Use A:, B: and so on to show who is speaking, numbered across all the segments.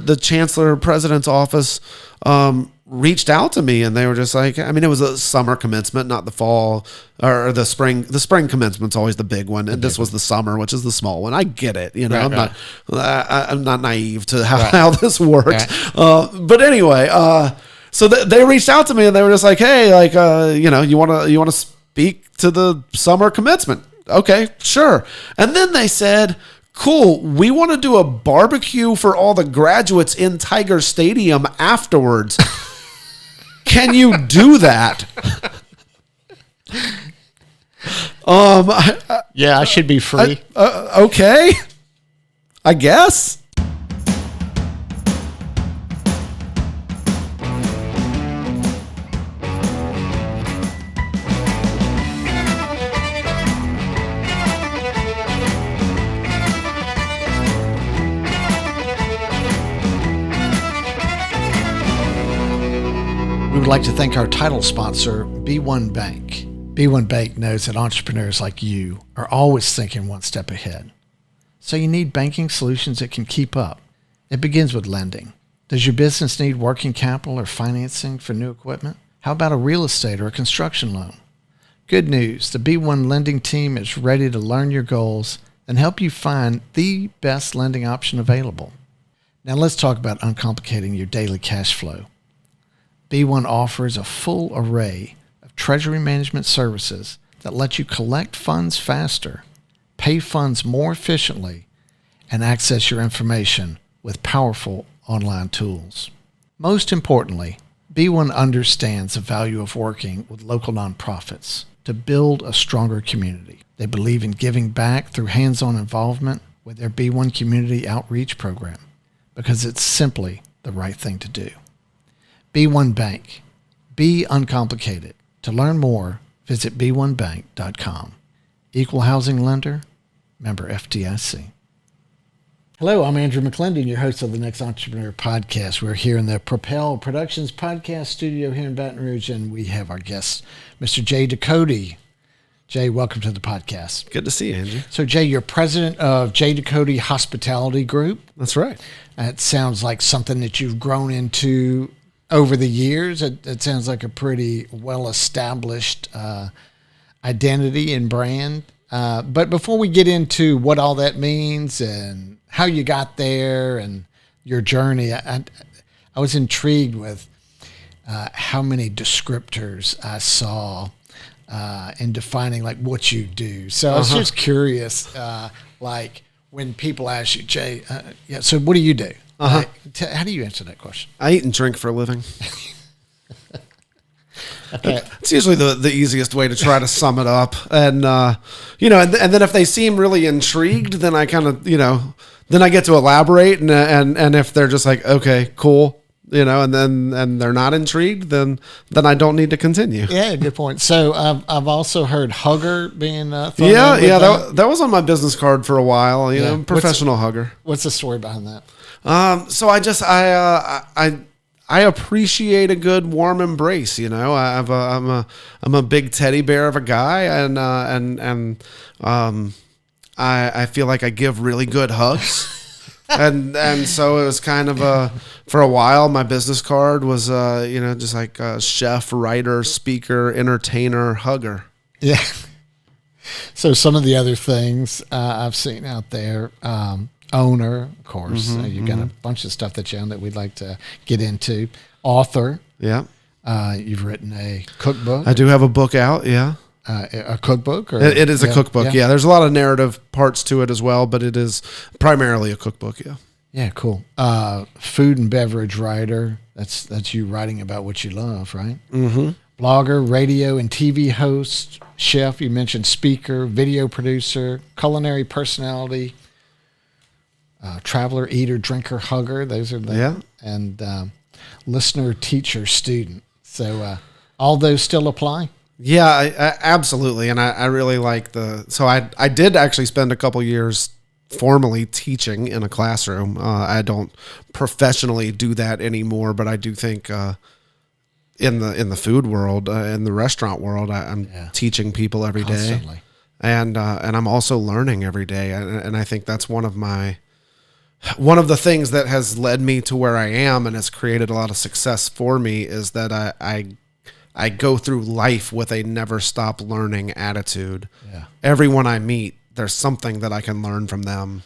A: The chancellor president's office reached out to me, and they were just like, I mean, it was a summer commencement, not the fall or the spring. The spring commencement's always the big one, and this was the summer, which is the small one. I get it, you know. I'm not naive to how this works. But anyway, so they reached out to me, and they were just like, hey, like, you want to speak to the summer commencement? Okay, sure. And then they said, cool, we want to do a barbecue for all the graduates in Tiger Stadium afterwards. Can you do that?
B: I should be free.
A: Okay, I guess.
B: We would like to thank our title sponsor, B1 Bank. B1 Bank knows that entrepreneurs like you are always thinking one step ahead. So you need banking solutions that can keep up. It begins with lending. Does your business need working capital or financing for new equipment? How about a real estate or a construction loan? Good news, the B1 lending team is ready to learn your goals and help you find the best lending option available. Now let's talk about uncomplicating your daily cash flow. B1 offers a full array of treasury management services that let you collect funds faster, pay funds more efficiently, and access your information with powerful online tools. Most importantly, B1 understands the value of working with local nonprofits to build a stronger community. They believe in giving back through hands-on involvement with their B1 Community Outreach Program because it's simply the right thing to do. B1 Bank. Be uncomplicated. To learn more, visit b1bank.com. Equal housing lender, member FDIC. Hello, I'm Andrew McClendon, your host of the NXT Entrepreneur Podcast. We're here in the Propel Productions podcast studio here in Baton Rouge, and we have our guest, Mr. Jay Ducote. Jay, welcome to the podcast.
A: Good to see you, Andrew.
B: So, Jay, you're president of Jay Ducote Hospitality Group.
A: That's right.
B: It sounds like something that you've grown into over the years. It sounds like a pretty well-established identity and brand. But before we get into what all that means and how you got there and your journey, I was intrigued with how many descriptors I saw in defining like what you do. So I was just curious, like when people ask you, Jay, so what do you do? How do you answer that question?
A: I eat and drink for a living.
B: Okay.
A: It's usually the easiest way to try to sum it up. And, and then if they seem really intrigued, then I kind of, then I get to elaborate. And if they're just like, okay, cool, and they're not intrigued, then I don't need to continue.
B: Yeah, good point. So I've also heard hugger being thrown in.
A: That was on my business card for a while, professional hugger.
B: What's the story behind that?
A: So I appreciate a good warm embrace. I'm a big teddy bear of a guy, and I feel like I give really good hugs, and so it was kind of for a while my business card was just like chef, writer, speaker, entertainer, hugger.
B: Yeah. So some of the other things I've seen out there. Owner, of course. You've got a bunch of stuff that you own that we'd like to get into. Author.
A: Yeah.
B: You've written a cookbook.
A: I do have a book out, yeah.
B: A cookbook? Or,
A: it is a cookbook, yeah. There's a lot of narrative parts to it as well, but it is primarily a cookbook, yeah.
B: Yeah, cool. Food and beverage writer. That's you writing about what you love, right?
A: Mm-hmm.
B: Blogger, radio and TV host, chef. You mentioned speaker, video producer, culinary personality, traveler, eater, drinker, hugger. Those are and listener, teacher, student. So all those still apply?
A: Yeah, I absolutely. And I really like so I did actually spend a couple years formally teaching in a classroom. I don't professionally do that anymore, but I do think in the food world, in the restaurant world, I'm teaching people every day. And I'm also learning every day. And I think that's one of my one of the things that has led me to where I am and has created a lot of success for me is that I go through life with a never stop learning attitude.
B: Yeah.
A: Everyone I meet, there's something that I can learn from them.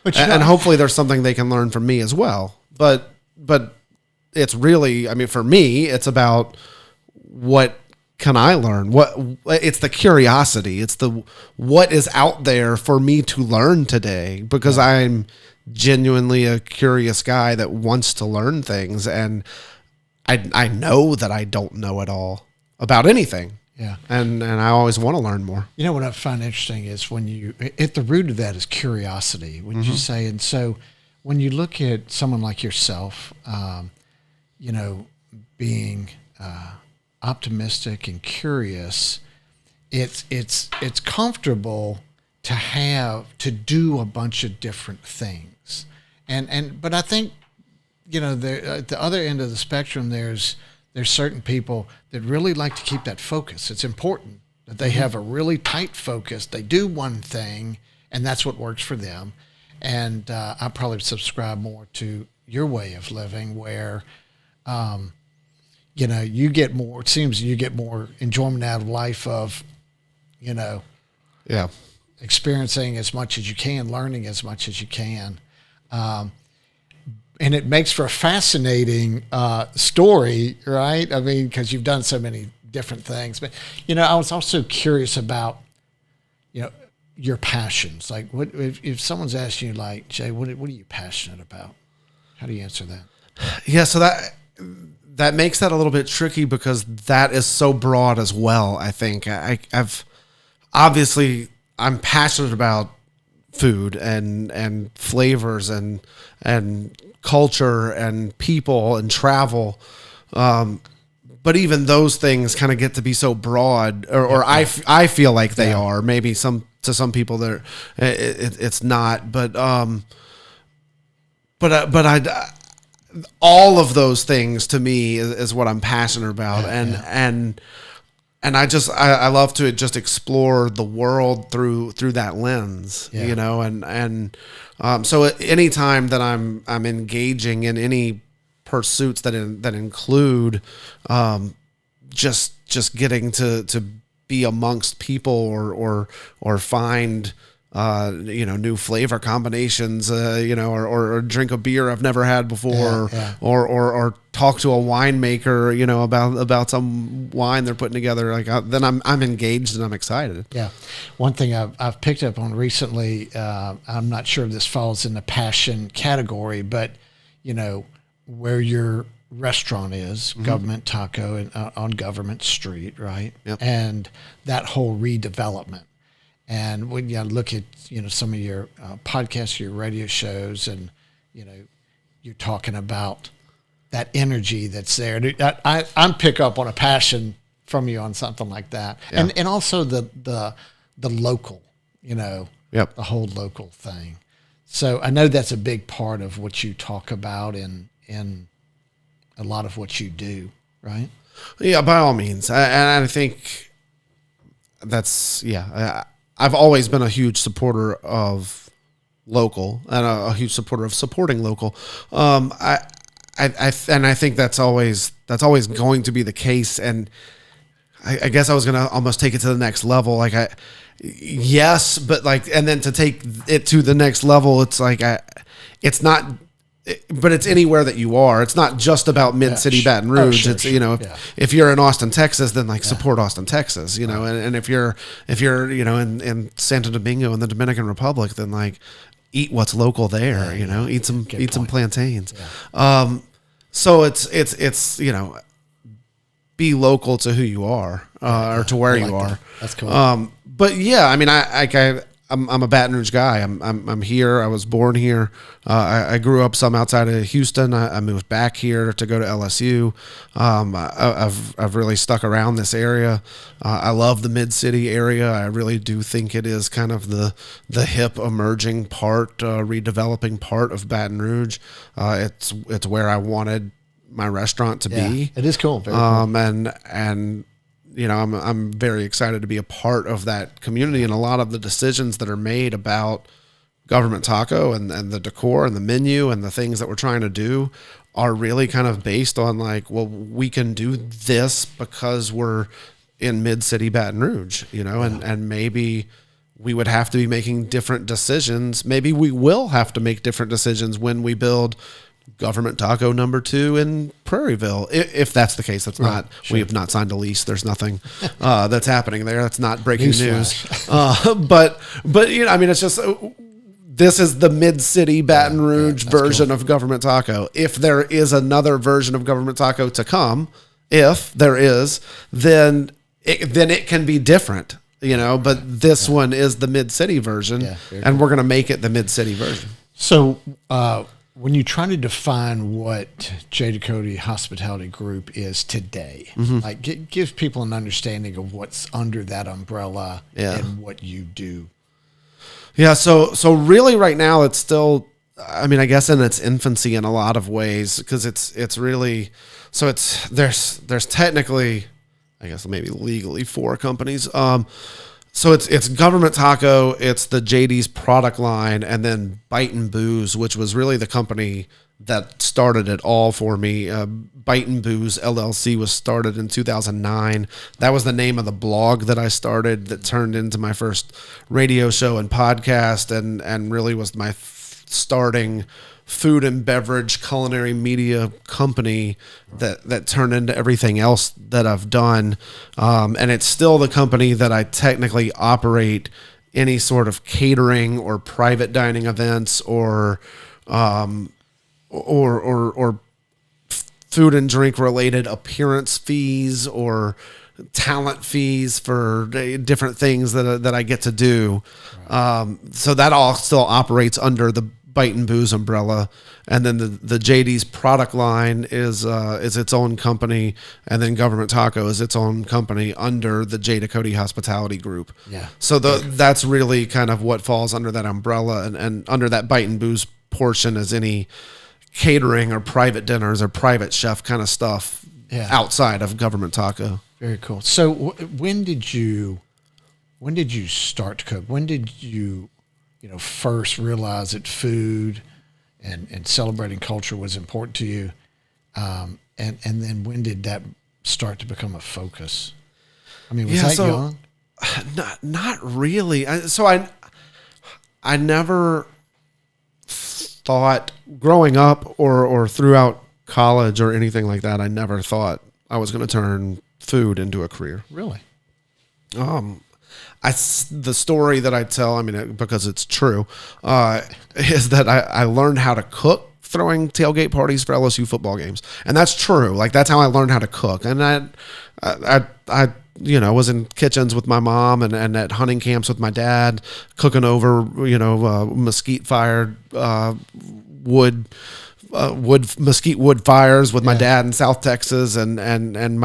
B: But
A: And hopefully there's something they can learn from me as well. But it's really, I mean, for me, it's about what can I learn? It's the curiosity. It's the what is out there for me to learn today, because I'm genuinely a curious guy that wants to learn things, and I know that I don't know it all about anything.
B: Yeah.
A: And I always want to learn more.
B: You know what I find interesting is when you, at the root of that is curiosity, would you say? And so when you look at someone like yourself, you know, being optimistic and curious, it's comfortable to do a bunch of different things. But I think, you know, at the other end of the spectrum, there's certain people that really like to keep that focus. It's important that they have a really tight focus. They do one thing, and that's what works for them. And I probably subscribe more to your way of living, where, you know, you get more. It seems you get more enjoyment out of life of, you know, experiencing as much as you can, learning as much as you can. And it makes for a fascinating story, right? I mean, because you've done so many different things. But, you know, I was also curious about, you know, your passions. Like, what if someone's asking you, like, Jay, what are you passionate about? How do you answer that?
A: Yeah, so that makes that a little bit tricky, because that is so broad as well. I think I'm passionate about food and flavors and culture and people and travel. But even those things kind of get to be so broad, or I feel like they are. Maybe to some people it's not. But all of those things to me is what I'm passionate about, and I love to just explore the world through that lens, you know, and so anytime that I'm engaging in any pursuits that include just getting to be amongst people or find you know, new flavor combinations, you know, or drink a beer I've never had before, or talk to a winemaker, you know, about some wine they're putting together. Like then I'm engaged and I'm excited.
B: Yeah. One thing I've picked up on recently, I'm not sure if this falls in the passion category, but, you know, where your restaurant is, Government Taco, and on Government Street, right?
A: Yep.
B: And that whole redevelopment. And when you look at, you know, some of your podcasts, your radio shows, and, you know, you're talking about that energy that's there. I pick up on a passion from you on something like that.
A: Yeah.
B: And also the local, you know, the whole local thing. So I know that's a big part of what you talk about in a lot of what you do, right?
A: Yeah, by all means. And I think that's, I've always been a huge supporter of local and a huge supporter of supporting local. I think that's always going to be the case. And I guess I was going to almost take it to the next level. Like yes, but like, and then to take it to the next level, it's like, it's not, but it's anywhere that you are. It's not just about Mid-City Baton Rouge. It's, you know, if you're in Austin, Texas, then like support Austin, Texas, you know, and if you're, you know, in Santo Domingo in the Dominican Republic, then like eat what's local there, you know, eat some plantains. Yeah. So it's, you know, be local to who you are, or to where you are.
B: That's cool.
A: But yeah, I mean, I'm a Baton Rouge guy. I'm here. I was born here. I grew up some outside of Houston. I moved back here to go to LSU. I've really stuck around this area. I love the Mid-City area. I really do think it is kind of the hip emerging part, redeveloping part of Baton Rouge. It's where I wanted my restaurant to be.
B: It is cool. Very cool.
A: And you know, I'm very excited to be a part of that community, and a lot of the decisions that are made about Government Taco and the decor and the menu and the things that we're trying to do are really kind of based on like, well, we can do this because we're in mid-city Baton Rouge, and maybe we would have to be making different decisions. Maybe we will have to make different decisions when we build Government Taco number 2 in Prairieville. If that's the case, that's not, sure. We have not signed a lease. There's nothing that's happening there. That's not breaking news. But it's just, this is the mid-city Baton Rouge version of Government Taco. If there is another version of Government Taco to come, if there is, then it can be different, but this one is the mid-city version, and we're going to make it the mid-city version.
B: So when you try to define what Jay Ducote Hospitality Group is today, like give people an understanding of what's under that umbrella and what you do.
A: Yeah, so really right now it's still, I guess in its infancy in a lot of ways, because it's really, so there's technically, I guess maybe legally 4 companies. So it's Government Taco, it's the JD's product line, and then Bite and Booze, which was really the company that started it all for me. Bite and Booze LLC was started in 2009. That was the name of the blog that I started that turned into my first radio show and podcast, and really was my starting food and beverage culinary media company that turned into everything else that I've done. And it's still the company that I technically operate any sort of catering or private dining events or food and drink related appearance fees or talent fees for different things that I get to do. So that all still operates under the Bite and Booze umbrella, and then the JD's product line is its own company, and then Government Taco is its own company under the Jay Ducote Hospitality Group.
B: Yeah.
A: So that's really kind of what falls under that umbrella, and under that Bite and Booze portion is any catering or private dinners or private chef kind of stuff outside of Government Taco.
B: Very cool. So when did you start to cook? When did you first realize that food and celebrating culture was important to you? And then when did that start to become a focus? Was that young?
A: Not really. I never thought growing up or throughout college or anything like that, I never thought I was going to turn food into a career.
B: Really?
A: The story that I tell, because it's true, is that I learned how to cook throwing tailgate parties for LSU football games, and that's true. Like that's how I learned how to cook, and I was in kitchens with my mom and at hunting camps with my dad, cooking over mesquite fired mesquite wood fires with my dad in South Texas, and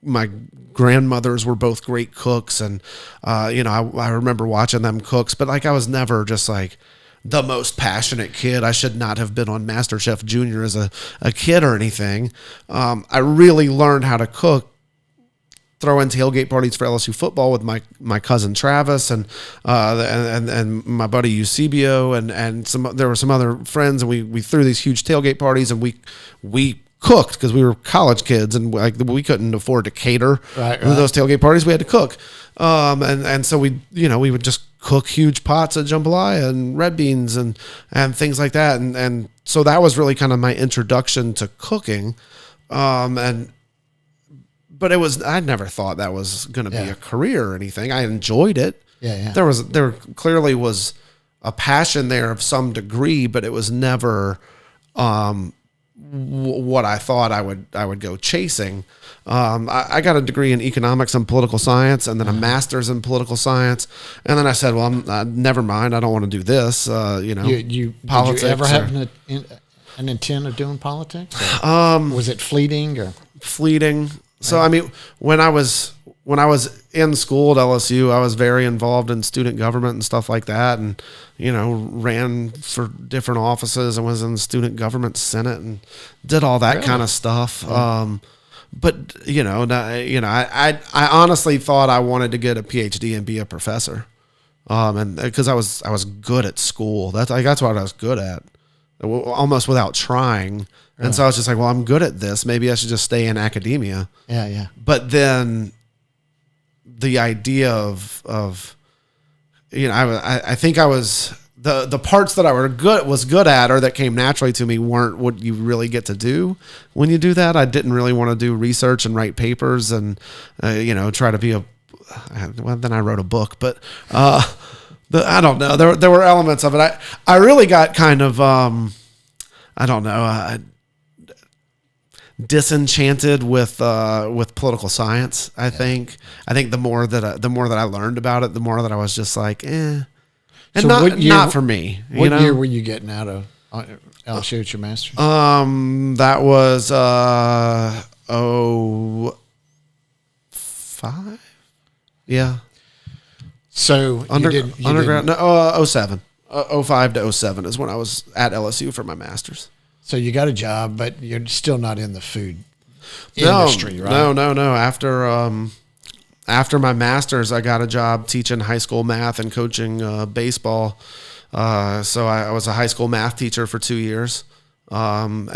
A: my grandmothers were both great cooks, and I remember watching them cooks, but like I was never just like the most passionate kid. I should not have been on MasterChef Junior as a kid or anything. I really learned how to cook throwing tailgate parties for LSU football with my cousin Travis and my buddy Eusebio and there were some other friends, and we threw these huge tailgate parties, and we cooked because we were college kids, and we couldn't afford to cater those tailgate parties. We had to cook, and so we would just cook huge pots of jambalaya and red beans and things like that, and so that was really kind of my introduction to cooking, but I never thought that was going to be a career or anything. I enjoyed it.
B: Yeah.
A: There clearly was a passion there of some degree, but it was never what I thought I would go chasing. I got a degree in economics and political science, and then a master's in political science. And then I said, well, never mind. I don't want to do this. Politics.
B: Did you ever have an intent of doing politics? Was it fleeting or
A: fleeting? So, when I was in school at LSU, I was very involved in student government and stuff like that, and ran for different offices and was in the student government senate and did all that kind of stuff. But I honestly thought I wanted to get a PhD and be a professor. And because I was good at school. That's what I was good at, almost without trying. And so I was just like, well, I'm good at this. Maybe I should just stay in academia.
B: Yeah.
A: But then the idea of I think I was the parts that I was good at or that came naturally to me weren't what you really get to do when you do that. I didn't really want to do research and write papers and try to be then I wrote a book, but I don't know. There were elements of it. I really got kind of disenchanted with political science. I think the more that I learned about it, the more that I was just like, and so not for me.
B: What year were you getting out of LSU at your master's?
A: That was 05. Yeah.
B: So
A: undergrad. No, 07. 05 to 07 is when I was at LSU for my master's.
B: So you got a job, but you're still not in the food industry, right?
A: No. After my master's, I got a job teaching high school math and coaching baseball. So I was a high school math teacher for 2 years, and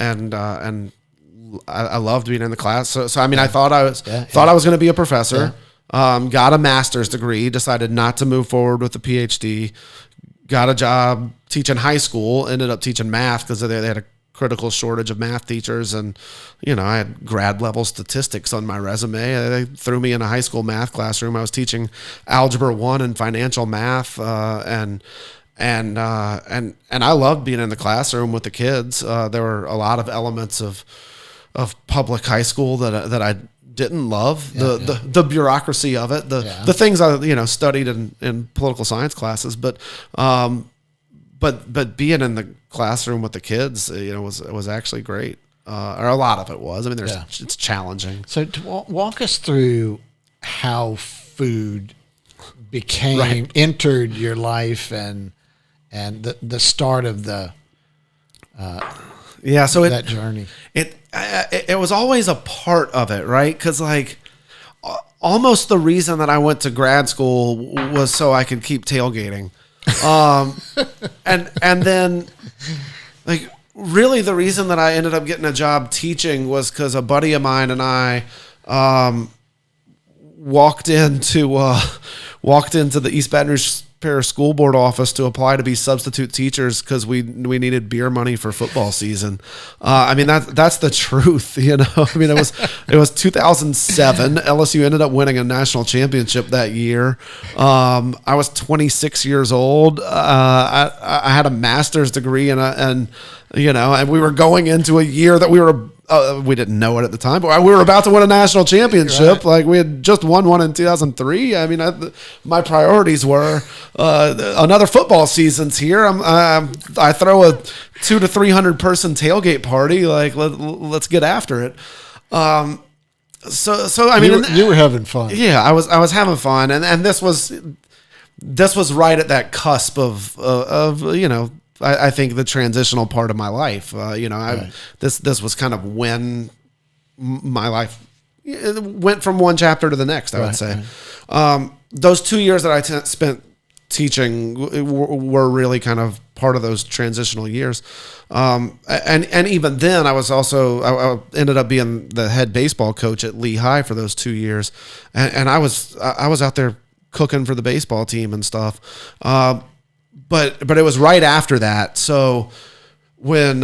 A: I loved being in the class. So I mean, I thought I was going to be a professor. Yeah. Got a master's degree. Decided not to move forward with the PhD. Got a job teaching high school. Ended up teaching math because they had a critical shortage of math teachers, and I had grad level statistics on my resume. They threw me in a high school math classroom. I was teaching algebra 1 and financial math, and I loved being in the classroom with the kids. There were a lot of elements of public high school that I didn't love, the bureaucracy of it, the things I studied in political science classes, but being in the classroom with the kids, was actually great. Or a lot of it was. I mean, it's challenging.
B: So walk us through how food entered your life and the start of that journey.
A: It was always a part of it, right? Because almost the reason that I went to grad school was so I could keep tailgating. And then really the reason that I ended up getting a job teaching was because a buddy of mine and I walked into the East Baton Rouge Parish School Board office to apply to be substitute teachers because we needed beer money for football season. I mean, that's the truth, I mean, it was 2007. LSU ended up winning a national championship that year. I was 26 years old. I had a master's degree and we were going into a year that we didn't know it at the time, but we were about to win a national championship. Right. We had just won one in 2003. I mean, my priorities were another football season's here. I throw a 200 to 300 person tailgate party. Let's get after it. So I mean,
B: you were having fun.
A: Yeah, I was having fun, and this was right at that cusp of I think the transitional part of my life. This was kind of when my life went from one chapter to the next, I would say. Right. Those 2 years that I spent teaching were really kind of part of those transitional years. And even then I ended up being the head baseball coach at Lehigh for those 2 years. And I was out there cooking for the baseball team and stuff. But it was right after that. So when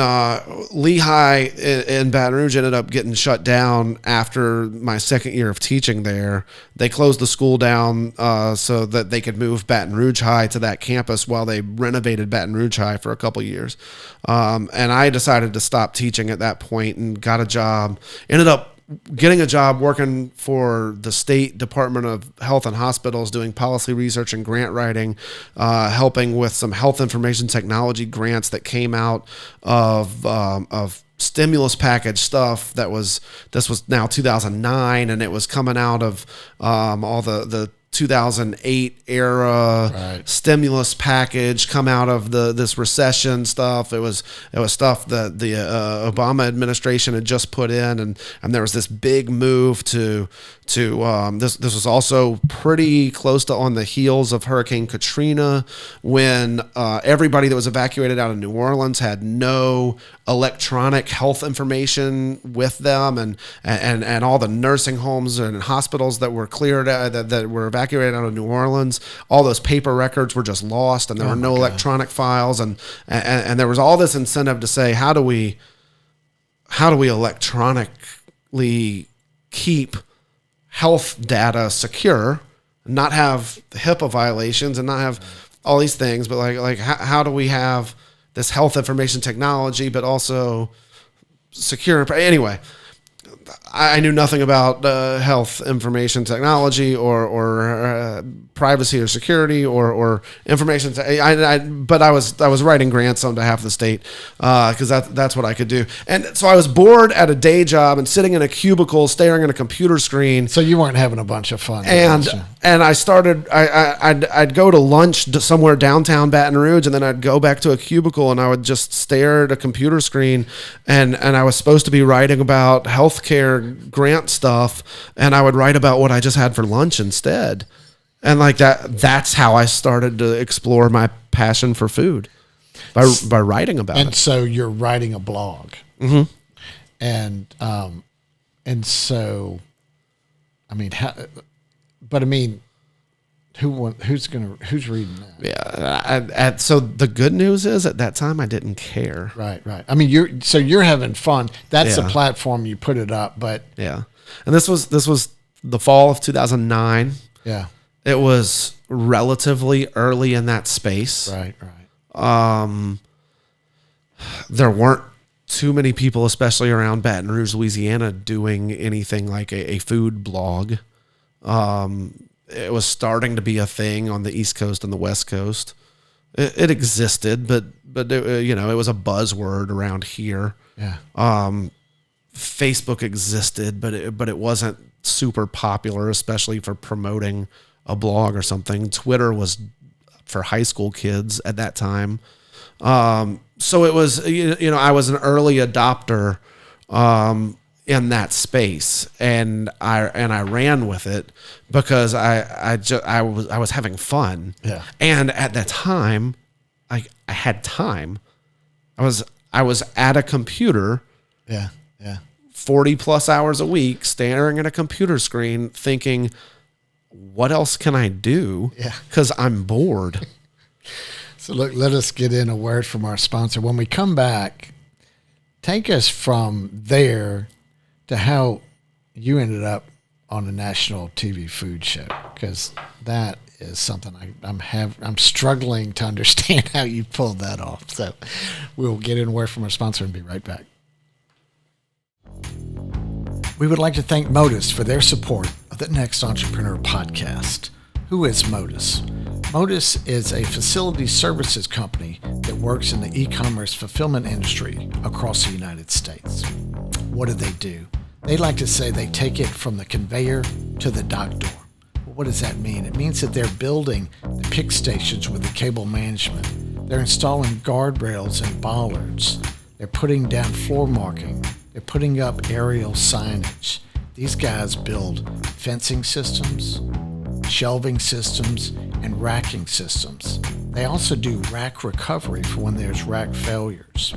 A: Lehigh in Baton Rouge ended up getting shut down after my second year of teaching there, they closed the school down so that they could move Baton Rouge High to that campus while they renovated Baton Rouge High for a couple of years. And I decided to stop teaching at that point and got a job. Ended up getting a job working for the State Department of Health and Hospitals, doing policy research and grant writing, helping with some health information technology grants that came out of stimulus package stuff. This was now 2009, and it was coming out of all the 2008 era stimulus package come out of this recession stuff. It was stuff that the Obama administration had just put in, and there was this big move to this was also pretty close to on the heels of Hurricane Katrina, when everybody that was evacuated out of New Orleans had no electronic health information with them, and all the nursing homes and hospitals that were cleared that were evacuated out of New Orleans, all those paper records were just lost, and there were no electronic files, and there was all this incentive to say, how do we electronically keep health data secure, not have HIPAA violations, and not have all these things, but like how do we have this health information technology, but also secure? Anyway, I knew nothing about health information technology or privacy or security or information. But I was writing grants on behalf of the state because that's what I could do. And so I was bored at a day job and sitting in a cubicle staring at a computer screen.
B: So you weren't having a bunch of fun.
A: And I started. I'd go to lunch somewhere downtown Baton Rouge, and then I'd go back to a cubicle and I would just stare at a computer screen. And I was supposed to be writing about healthcare grant stuff, and I would write about what I just had for lunch instead. And like that's how I started to explore my passion for food, by writing about it.
B: And so you're writing a blog.
A: Mm-hmm.
B: And so, I mean, who's reading that?
A: Yeah. So the good news is at that time I didn't care.
B: Right. I mean, you're having fun. That's the platform you put it up, but
A: yeah. And this was the fall of 2009.
B: Yeah.
A: It was relatively early in that space.
B: Right.
A: There weren't too many people, especially around Baton Rouge, Louisiana, doing anything like a food blog. It was starting to be a thing on the East Coast and the West Coast. It existed, but it was a buzzword around here.
B: Yeah.
A: Facebook existed, but it wasn't super popular, especially for promoting a blog or something. Twitter was for high school kids at that time. So it was, I was an early adopter in that space, and I ran with it because I was having fun.
B: Yeah.
A: And at that time, I had time. I was at a computer.
B: Yeah.
A: 40 plus hours a week, staring at a computer screen, thinking, what else can I do?
B: Yeah.
A: Because I'm bored.
B: So look, let us get in a word from our sponsor. When we come back, take us from there to how you ended up on a national TV food show, because that is something I'm struggling to understand how you pulled that off. So we'll get in a word from our sponsor and be right back. We would like to thank Modus for their support of the NXT Entrepreneur Podcast. Who is Modus? Modus is a facility services company that works in the e-commerce fulfillment industry across the United States. What do? They like to say they take it from the conveyor to the dock door. Well, what does that mean? It means that they're building the pick stations with the cable management. They're installing guardrails and bollards. They're putting down floor marking. They're putting up aerial signage. These guys build fencing systems, shelving systems, and racking systems. They also do rack recovery for when there's rack failures.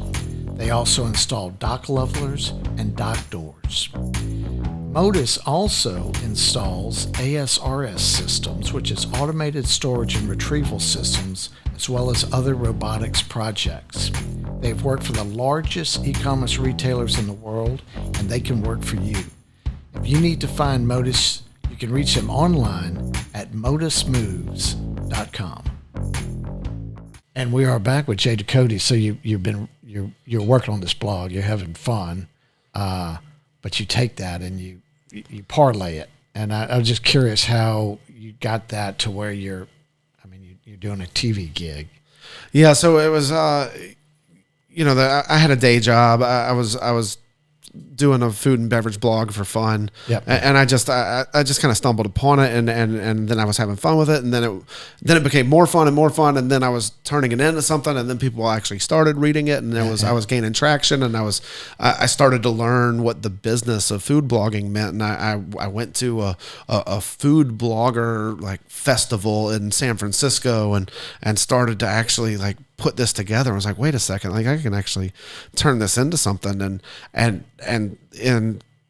B: They also install dock levelers and dock doors. Modus also installs ASRS systems, which is automated storage and retrieval systems, as well as other robotics projects. They've worked for the largest e-commerce retailers in the world, and they can work for you. If you need to find Modus, you can reach them online at modusmoves.com. And we are back with Jay Ducote. So you're working on this blog, you're having fun, but you take that and you parlay it. And I was just curious how you got that to where you're doing a TV gig.
A: Yeah, so it was I had a day job. I was doing a food and beverage blog for fun.
B: Yep.
A: And I just kind of stumbled upon it, and then I was having fun with it, and then it became more fun, and then I was turning it into something, and then people actually started reading it, and I was gaining traction, and I started to learn what the business of food blogging meant, and I went to a food blogger like festival in San Francisco, and started to actually like put this together. I was like, wait a second, like I can actually turn this into something, and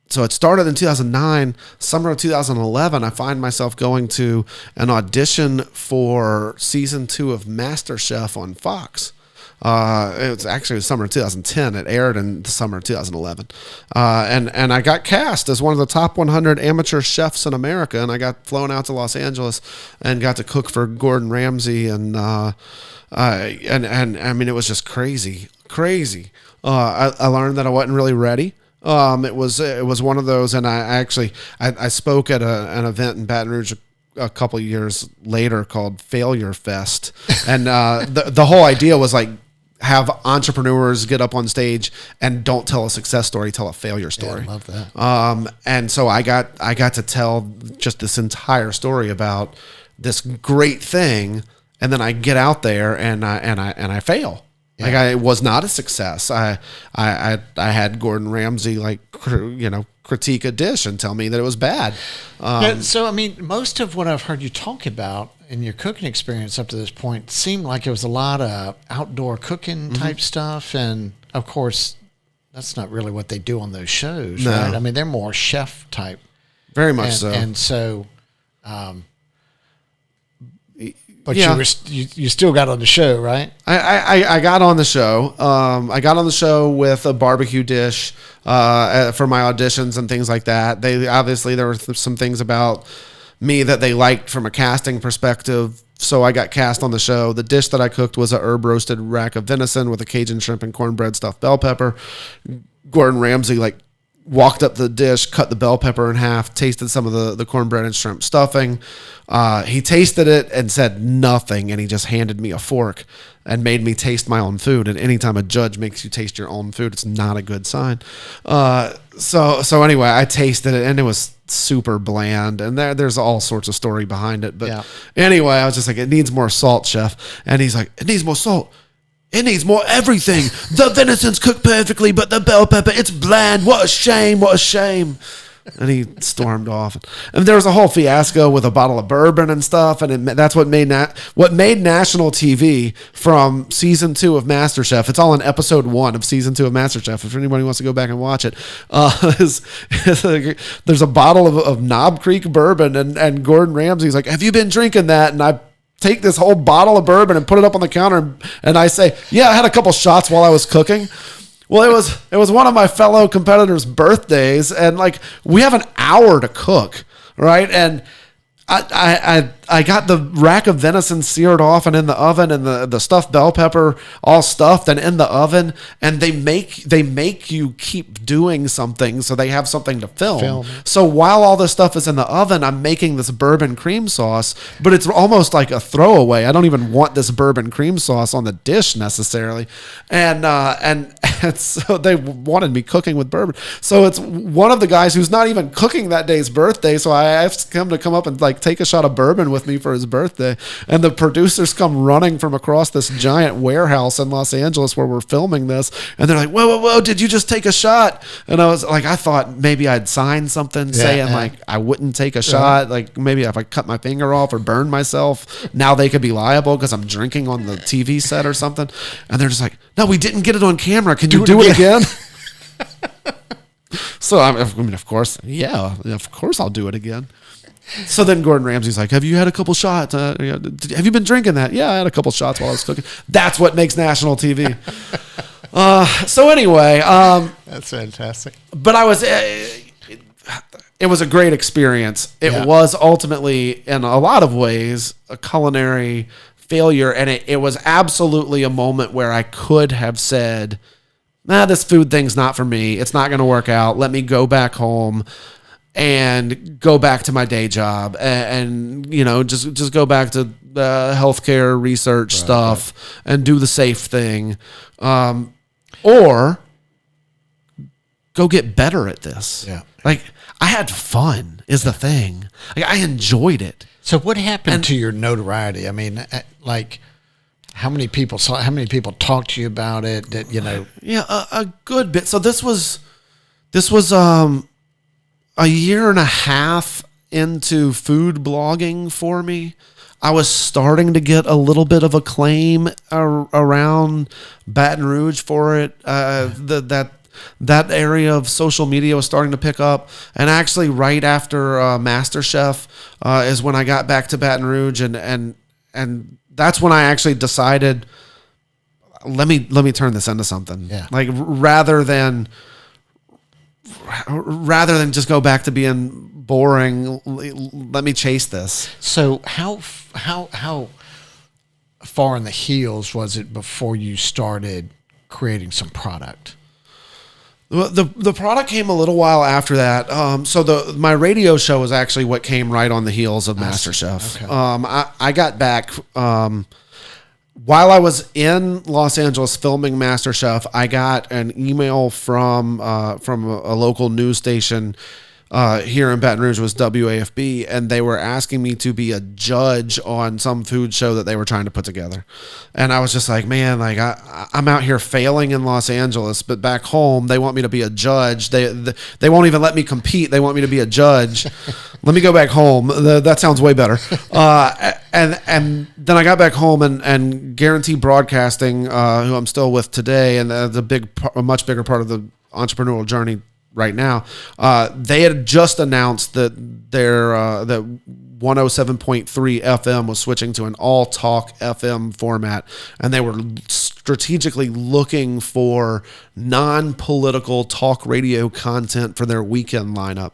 A: so it started in 2009. Summer of 2011, I find myself going to an audition for season 2 of MasterChef on Fox. It was actually summer of 2010. It aired in the summer of 2011. And I got cast as one of the top 100 amateur chefs in America. And I got flown out to Los Angeles and got to cook for Gordon Ramsay. And I mean, it was just crazy. I learned that I wasn't really ready. It was one of those, and I spoke at an event in Baton Rouge a couple of years later called Failure Fest, and the whole idea was like have entrepreneurs get up on stage and don't tell a success story, tell a failure story.
B: Yeah, I love that.
A: And so I got to tell just this entire story about this great thing, and then I get out there and I fail. Yeah. Like I was not a success. I had Gordon Ramsay critique a dish and tell me that it was bad.
B: So I mean, most of what I've heard you talk about in your cooking experience up to this point seemed like it was a lot of outdoor cooking type stuff, and of course, that's not really what they do on those shows, right? I mean, they're more chef type.
A: Very much so.
B: And so. But yeah. you still got on the show, right?
A: I got on the show. I got on the show with a barbecue dish for my auditions and things like that. There were some things about me that they liked from a casting perspective, so I got cast on the show. The dish that I cooked was a herb roasted rack of venison with a Cajun shrimp and cornbread stuffed bell pepper. Gordon Ramsay walked up the dish, cut the bell pepper in half, tasted some of the cornbread and shrimp stuffing. He tasted it and said nothing, and he just handed me a fork and made me taste my own food. And anytime a judge makes you taste your own food, it's not a good sign. So anyway, I tasted it, and it was super bland, and there's all sorts of story behind it. But anyway, I was just like, it needs more salt, chef. And he's like, it needs more salt. It needs more everything. The venison's cooked perfectly, but the bell pepper, it's bland. What a shame. What a shame. And he stormed off. And there was a whole fiasco with a bottle of bourbon and stuff. And that's what made national TV from season 2 of MasterChef. It's all in episode 1 of season 2 of MasterChef. If anybody wants to go back and watch it, there's a bottle of Knob Creek bourbon, and Gordon Ramsay's like, have you been drinking that? And I take this whole bottle of bourbon and put it up on the counter, and I say, yeah, I had a couple shots while I was cooking. Well, it was one of my fellow competitors' birthdays, and we have an hour to cook, right? And I got the rack of venison seared off and in the oven, and the stuffed bell pepper all stuffed and in the oven, and they make you keep doing something so they have something to film. So while all this stuff is in the oven, I'm making this bourbon cream sauce, but it's almost like a throwaway. I don't even want this bourbon cream sauce on the dish necessarily, and so they wanted me cooking with bourbon. So it's one of the guys who's not even cooking that day's birthday, so I asked him to come up and take a shot of bourbon with me for his birthday, and the producers come running from across this giant warehouse in Los Angeles where we're filming this, and they're like, whoa, did you just take a shot? And I was like, I thought maybe I'd sign something saying I wouldn't take a shot, like maybe if I cut my finger off or burn myself, now they could be liable because I'm drinking on the TV set or something. And they're just like, no, we didn't get it on camera, can you do it again? So I mean, of course I'll do it again. So then Gordon Ramsay's like, have you had a couple shots? Have you been drinking that? Yeah, I had a couple shots while I was cooking. That's what makes national TV. So anyway.
B: That's fantastic.
A: But it was a great experience. It was ultimately, in a lot of ways, a culinary failure. And it was absolutely a moment where I could have said, this food thing's not for me. It's not going to work out. Let me go back home and go back to my day job and just go back to the healthcare research stuff and do the safe thing. Or go get better at this.
B: Yeah.
A: Like I had fun is the thing. Like I enjoyed it.
B: So what happened to your notoriety? I mean, like how many people talked to you about it that,
A: Yeah, a good bit. So this was a year and a half into food blogging for me. I was starting to get a little bit of acclaim around Baton Rouge for it. That area of social media was starting to pick up. And actually right after MasterChef is when I got back to Baton Rouge. And that's when I actually decided, let me turn this into something.
B: Yeah.
A: Like rather than just go back to being boring, let me chase this.
B: So how far in the heels was it before you started creating some product?
A: The product came a little while after that. So my radio show was actually what came right on the heels of MasterChef. Okay. I got back while I was in Los Angeles filming MasterChef. I got an email from a local news station here in Baton Rouge, was WAFB, and they were asking me to be a judge on some food show that they were trying to put together. And I was just like, man, like I'm out here failing in Los Angeles, but back home they want me to be a judge. They won't even let me compete. They want me to be a judge. Let me go back home. That sounds way better. And then I got back home and Guarantee Broadcasting, who I'm still with today, and a much bigger part of the entrepreneurial journey right now, they had just announced that that 107.3 FM was switching to an all talk FM format, and they were strategically looking for non-political talk radio content for their weekend lineup.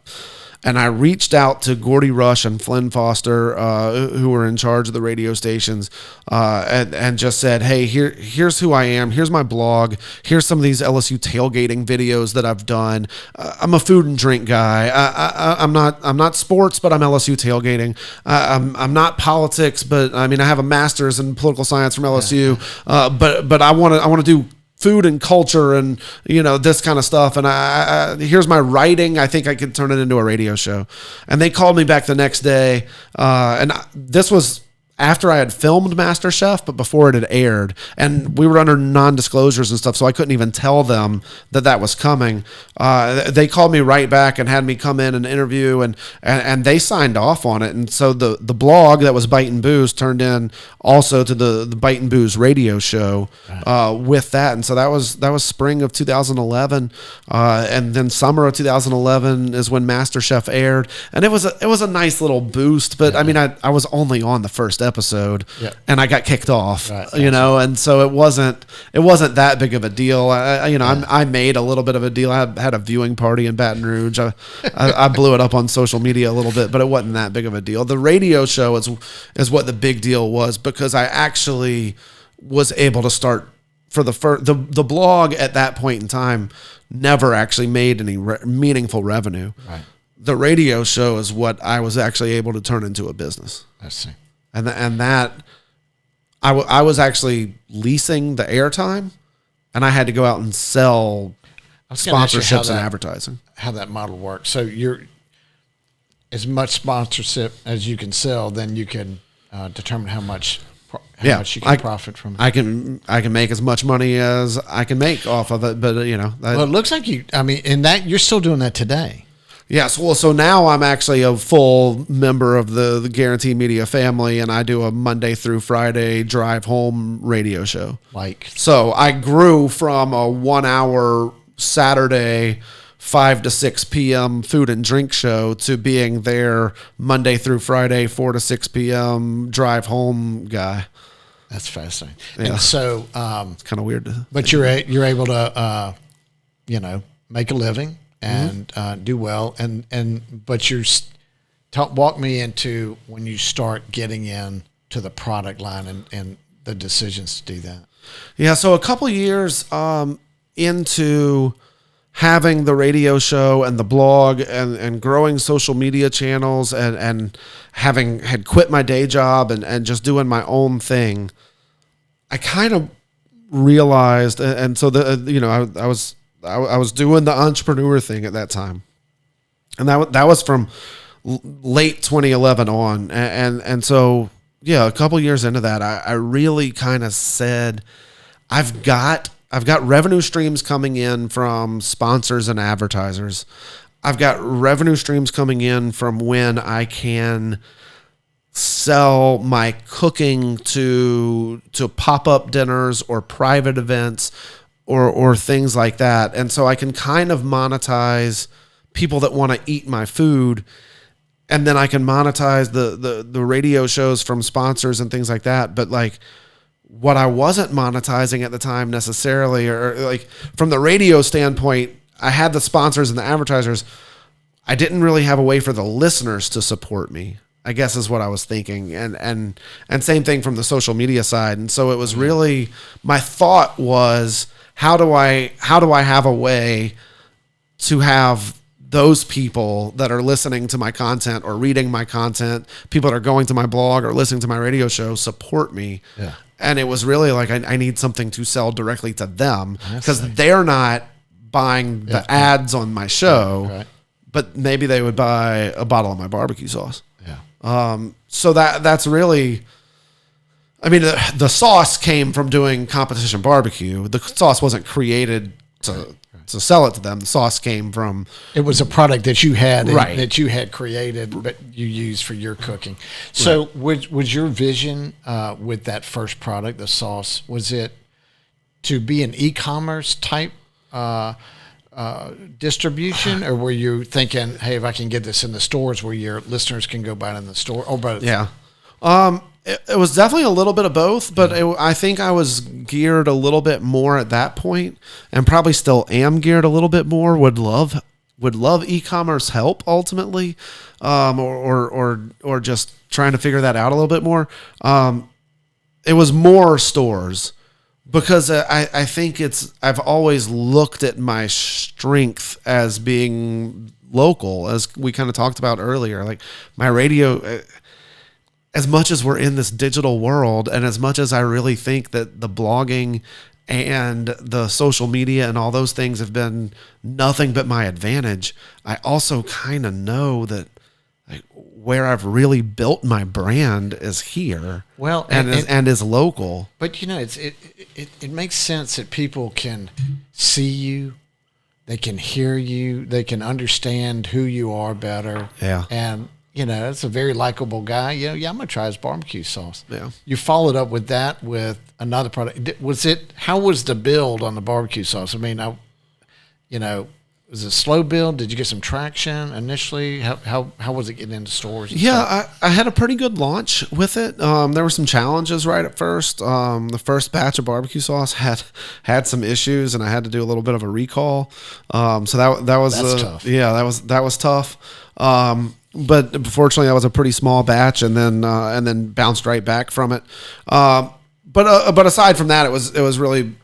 A: And I reached out to Gordy Rush and Flynn Foster, who were in charge of the radio stations, and just said, hey, here's who I am. Here's my blog. Here's some of these LSU tailgating videos that I've done. I'm a food and drink guy. I'm not sports, but I'm LSU tailgating. I'm not politics, but I mean, I have a master's in political science from LSU. But I want to do food and culture and, this kind of stuff. And I here's my writing. I think I could turn it into a radio show. And they called me back the next day. And this was after I had filmed MasterChef, but before it had aired. And we were under non-disclosures and stuff, so I couldn't even tell them that was coming. They called me right back and had me come in and interview, and they signed off on it. And so the blog that was Bite and Booze turned in also to the Bite and Booze radio show with that. And so that was spring of 2011, and then summer of 2011 is when MasterChef aired, and it was a nice little boost. But I mean, I was only on the first episode, and I got kicked off, and so it wasn't that big of a deal. I made a little bit of a deal. I had a viewing party in Baton Rouge. I blew it up on social media a little bit, but it wasn't that big of a deal. The radio show is what the big deal was, because I actually was able to start for the blog at that point in time never actually made any meaningful revenue. Right. The radio show is what I was actually able to turn into a business.
B: I see.
A: And that I was actually leasing the airtime, and I had to go out and sell sponsorships and advertising.
B: How that model works. So you're as much sponsorship as you can sell, then you can determine how much you can profit from it.
A: I can make as much money as I can make off of it, but
B: well, it looks like in that you're still doing that today.
A: Yes. Well, so now I'm actually a full member of the Guarantee Media family, and I do a Monday through Friday drive home radio show. So I grew from a 1 hour Saturday 5 to 6 p.m. food and drink show to being there Monday through Friday 4 to 6 p.m. drive home guy.
B: That's fascinating. Yeah. And so
A: it's kind of weird.
B: But you're able to make a living and do well, but walk me into when you start getting into the product line and the decisions to do that.
A: Yeah, so a couple years into having the radio show and the blog and growing social media channels and had quit my day job and just doing my own thing, I kind of realized, and so I was doing the entrepreneur thing at that time, and that was from late 2011 on, and so yeah, a couple years into that, I really kind of said, I've got revenue streams coming in from sponsors and advertisers. I've got revenue streams coming in from when I can sell my cooking to pop-up dinners or private events or things like that. And so I can kind of monetize people that want to eat my food, and then I can monetize the radio shows from sponsors and things like that. But like, what I wasn't monetizing at the time necessarily, or like from the radio standpoint, I had the sponsors and the advertisers. I didn't really have a way for the listeners to support me, I guess is what I was thinking. And same thing from the social media side. And so it was really, my thought was, how do I have a way to have those people that are listening to my content or reading my content, people that are going to my blog or listening to my radio show, support me.
B: Yeah.
A: And it was really like, I need something to sell directly to them, because they're not buying the ads on my show,
B: right.
A: But maybe they would buy a bottle of my barbecue sauce.
B: Yeah.
A: So that's really, I mean, the sauce came from doing competition barbecue. The sauce wasn't created to sell it to them. The sauce came from,
B: it was a product that you had,
A: right,
B: that you had created, but you used for your cooking. So was your vision with that first product, the sauce, was it to be an e-commerce type distribution, or were you thinking, hey, if I can get this in the stores where your listeners can go buy it in the store, or both?
A: Yeah. It was definitely a little bit of both, but I think I was geared a little bit more at that point, and probably still am geared a little bit more. Would love e-commerce help ultimately, or just trying to figure that out a little bit more. It was more stores, because I think I've always looked at my strength as being local, as we kind of talked about earlier. Like my radio, as much as we're in this digital world, and as much as I really think that the blogging and the social media and all those things have been nothing but my advantage, I also kind of know that, like, where I've really built my brand is here.
B: Well,
A: and is local.
B: But it makes sense that people can see you, they can hear you, they can understand who you are better.
A: Yeah.
B: And it's a very likable guy. I'm going to try his barbecue sauce.
A: Yeah.
B: You followed up with that with another product. How was the build on the barbecue sauce? I mean, was it a slow build? Did you get some traction initially? How was it getting into stores?
A: Yeah, I had a pretty good launch with it. There were some challenges right at first. The first batch of barbecue sauce had some issues, and I had to do a little bit of a recall. So that was
B: tough.
A: Yeah, that was tough. But fortunately, that was a pretty small batch, and then bounced right back from it. But aside from that, it was really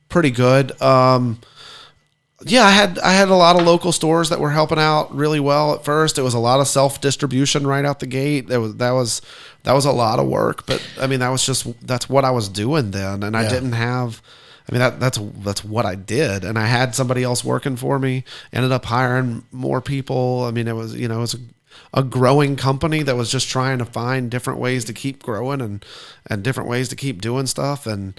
A: pretty good. Yeah, I had a lot of local stores that were helping out really well at first. It was a lot of self distribution right out the gate. That was a lot of work, but I mean that's what I was doing then, and I didn't have. I mean that's what I did, and I had somebody else working for me. Ended up hiring more people. I mean it was a growing company that was just trying to find different ways to keep growing and different ways to keep doing stuff, and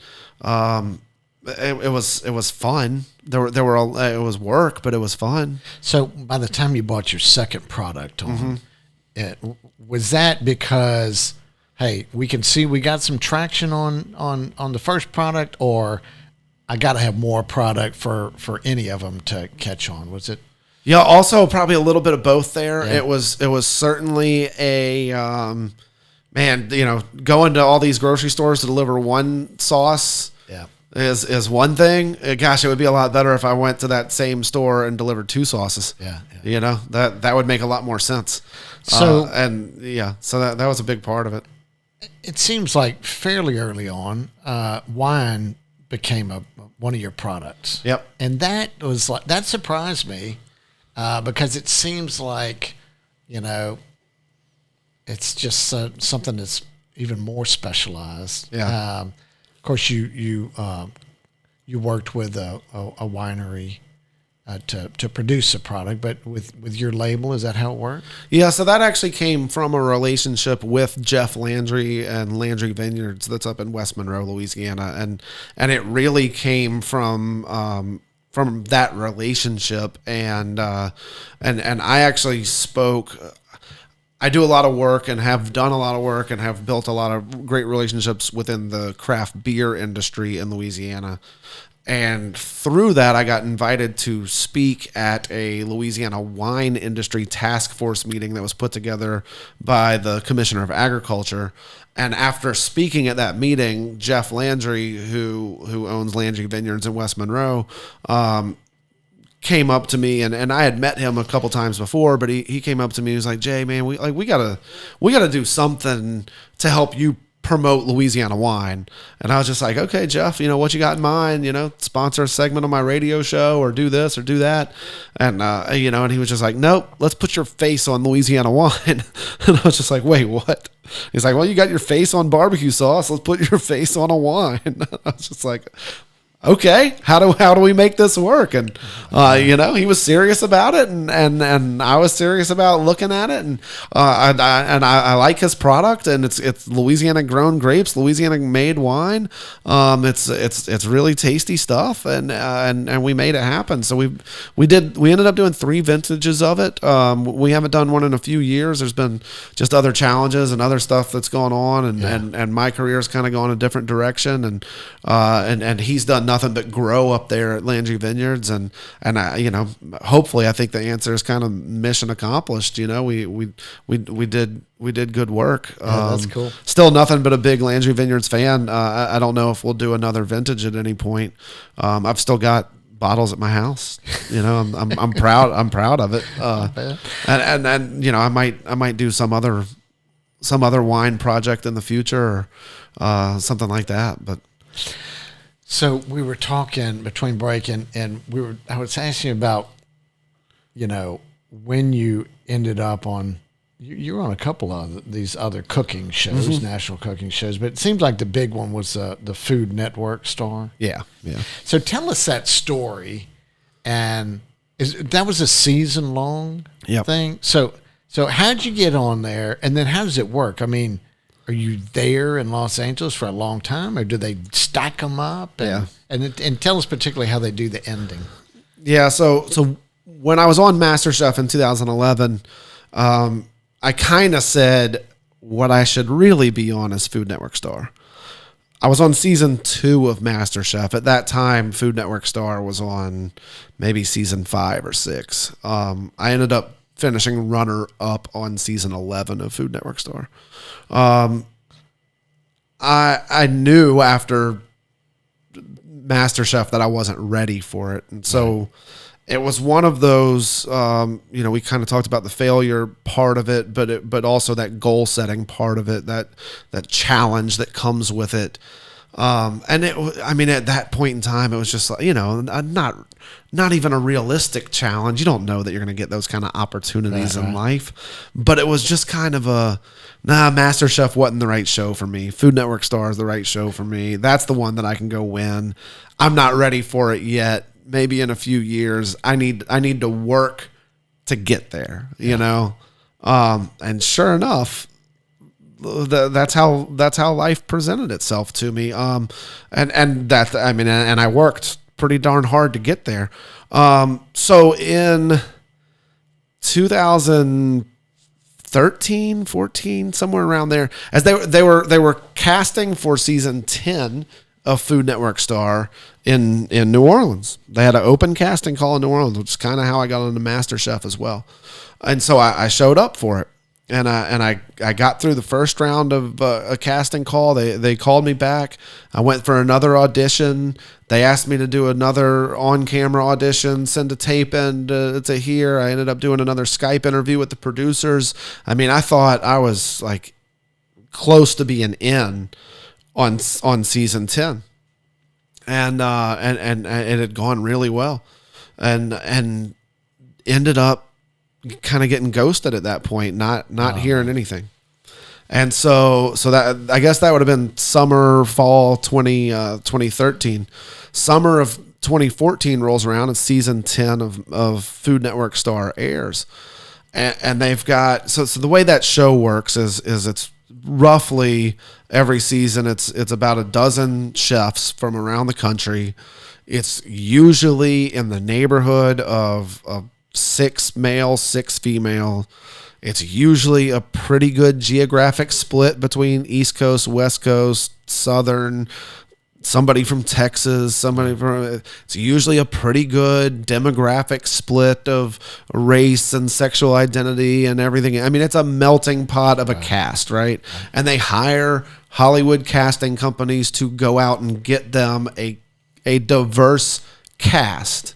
A: it was fun. It was work, but it was fun.
B: So by the time you bought your second product on, was that because, hey, we can see we got some traction on the first product, or I got to have more product for any of them to catch on? Was it?
A: Yeah, also probably a little bit of both there.
B: Yeah.
A: It was certainly a going to all these grocery stores to deliver one sauce.
B: Yeah.
A: Is one thing. Gosh, it would be a lot better if I went to that same store and delivered two sauces.
B: Yeah.
A: That would make a lot more sense.
B: So
A: so that was a big part of it.
B: It seems like fairly early on, wine became one of your products.
A: Yep.
B: And that surprised me because it seems like it's just something that's even more specialized.
A: Yeah.
B: Of course, you worked with a winery to produce a product, but with your label, is that how it worked?
A: Yeah, so that actually came from a relationship with Jeff Landry and Landry Vineyards that's up in West Monroe, Louisiana, and it really came from that relationship, and I actually spoke. I do a lot of work and have done a lot of work and have built a lot of great relationships within the craft beer industry in Louisiana. And through that, I got invited to speak at a Louisiana wine industry task force meeting that was put together by the Commissioner of Agriculture. And after speaking at that meeting, Jeff Landry, who owns Landry Vineyards in West Monroe, came up to me, and I had met him a couple times before, but he came up to me. He was like, "Jay, man, we gotta do something to help you promote Louisiana wine." And I was just like, "Okay, Jeff, what you got in mind? Sponsor a segment on my radio show, or do this or do that." And and he was just like, "Nope, let's put your face on Louisiana wine." And I was just like, "Wait, what?" He's like, "Well, you got your face on barbecue sauce. Let's put your face on a wine." I was just like, okay, how do we make this work? And he was serious about it, and I was serious about looking at it, and I like his product, and it's Louisiana grown grapes, Louisiana made wine. It's really tasty stuff, and we made it happen. So we ended up doing 3 vintages of it. We haven't done one in a few years. There's been just other challenges and other stuff that's going on, and my career's kind of gone a different direction, and he's done nothing but grow up there at Landry Vineyards, and I, hopefully, I think the answer is kind of mission accomplished. We did good work.
B: That's cool.
A: Still nothing but a big Landry Vineyards fan. I don't know if we'll do another vintage at any point. I've still got bottles at my house. I'm proud. I'm proud of it. And I might do some other wine project in the future, or something like that, but.
B: So we were talking between break, and I was asking you about, when you ended up on, you were on a couple of these other cooking shows, national cooking shows, but it seems like the big one was the Food Network star.
A: Yeah.
B: So tell us that story, and that was a season long thing. So how'd you get on there, and then how does it work? I mean, are you there in Los Angeles for a long time, or do they stack them up? And tell us particularly how they do the ending.
A: Yeah. So when I was on MasterChef in 2011, I kind of said what I should really be on as Food Network star. I was on season 2 of MasterChef. At that time, Food Network star was on maybe season 5 or 6. I ended up finishing runner up on season 11 of Food Network star. I knew after MasterChef that I wasn't ready for it. And so it was one of those, we kind of talked about the failure part of it, but also that goal setting part of it, that challenge that comes with it. And at that point in time, it was just like, not even a realistic challenge. You don't know that you're going to get those kind of opportunities in life, but it was just kind of MasterChef wasn't the right show for me. Food Network star is the right show for me. That's the one that I can go win. I'm not ready for it yet. Maybe in a few years, I need to work to get there, and sure enough, that's how life presented itself to me. And I worked pretty darn hard to get there. So in 2013, 14, somewhere around there, as they were casting for season 10 of Food Network star in New Orleans. They had an open casting call in New Orleans, which is kind of how I got into MasterChef as well. And so I showed up for it. And I got through the first round of a casting call. They called me back. I went for another audition. They asked me to do another on-camera audition, send a tape in to here. I ended up doing another Skype interview with the producers. I thought I was like close to being in on season 10, and it had gone really well, and ended up kind of getting ghosted at that point, not hearing anything. And so that, I guess that would have been fall 2013. Summer of 2014 rolls around and season 10 of Food Network Star airs. And they've got, so the way that show works is it's roughly every season, it's about a dozen chefs from around the country. It's usually in the neighborhood of 6 male, 6 female. It's usually a pretty good geographic split between East Coast, West Coast, Southern, somebody from Texas, somebody from, it's usually a pretty good demographic split of race and sexual identity and everything. I mean, it's a melting pot of a cast, right? And they hire Hollywood casting companies to go out and get them a diverse cast,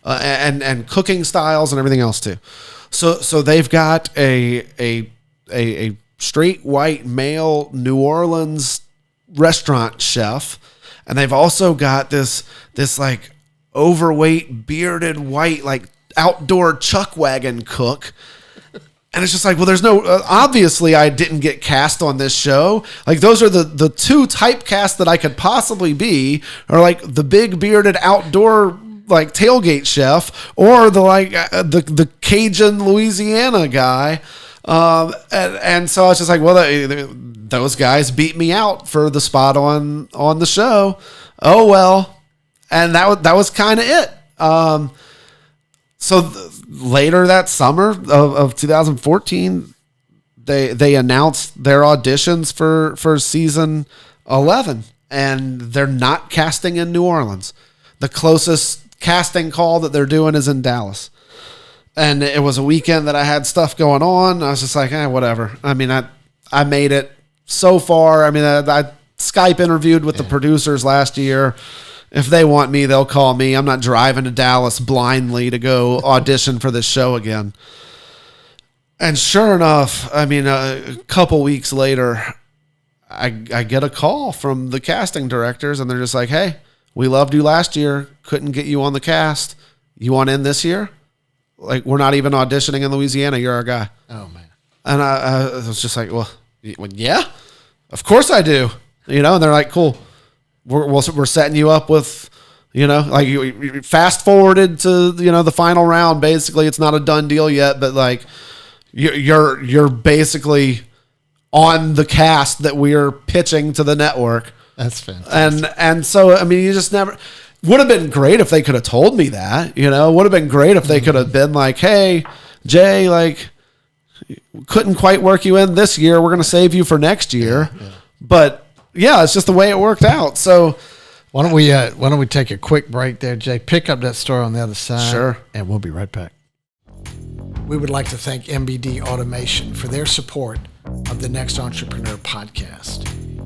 A: and cooking styles and everything else too. So they've got a straight white male New Orleans restaurant chef, and they've also got this like overweight bearded white like outdoor chuck wagon cook. And it's just like, well, there's no, obviously I didn't get cast on this show. Like those are the two typecasts that I could possibly be, or like the big bearded outdoor like tailgate chef, or the like the Cajun Louisiana guy. And so I was just like, well, those guys beat me out for the spot on the show. Oh, well. And that was kind of it. Later that summer of 2014, they announced their auditions for season 11, and they're not casting in New Orleans. The closest casting call that they're doing is in Dallas. And it was a weekend that I had stuff going on. I was just like, whatever. I mean, I made it so far. I mean, I Skype interviewed with the producers last year. If they want me, they'll call me. I'm not driving to Dallas blindly to go audition for this show again. And sure enough, I mean, a couple weeks later, I get a call from the casting directors, and they're just like, hey, we loved you last year. Couldn't get you on the cast. You want in this year? Like, we're not even auditioning in Louisiana. You're our guy.
B: Oh, man.
A: And I was just like, well, yeah, of course I do. And they're like, cool. We're setting you up with, like you fast forwarded to, the final round. Basically, it's not a done deal yet, but like you're basically on the cast that we're pitching to the network.
B: That's fantastic.
A: And so, I mean, you just never, would have been great if they could have told me that, would have been great if they could have been like, hey, Jay, like couldn't quite work you in this year. We're going to save you for next year. Yeah. But yeah, it's just the way it worked out. So
B: why don't we take a quick break there, Jay? Pick up that story on the other side.
A: Sure.
B: And we'll be right back. We would like to thank Mbd Automation for their support of the NXT Entrepreneur Podcast.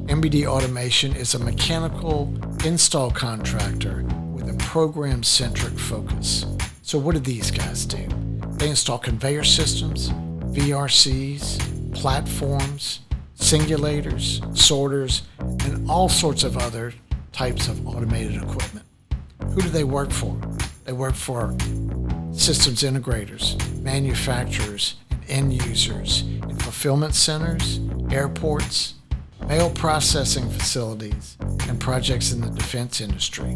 B: Mbd Automation is a mechanical install contractor with a program-centric focus. So what do these guys do? They install conveyor systems, VRCs, platforms, singulators, sorters, and all sorts of other types of automated equipment. Who do they work for? They work for systems integrators, manufacturers, and end users in fulfillment centers, airports, mail processing facilities, and projects in the defense industry.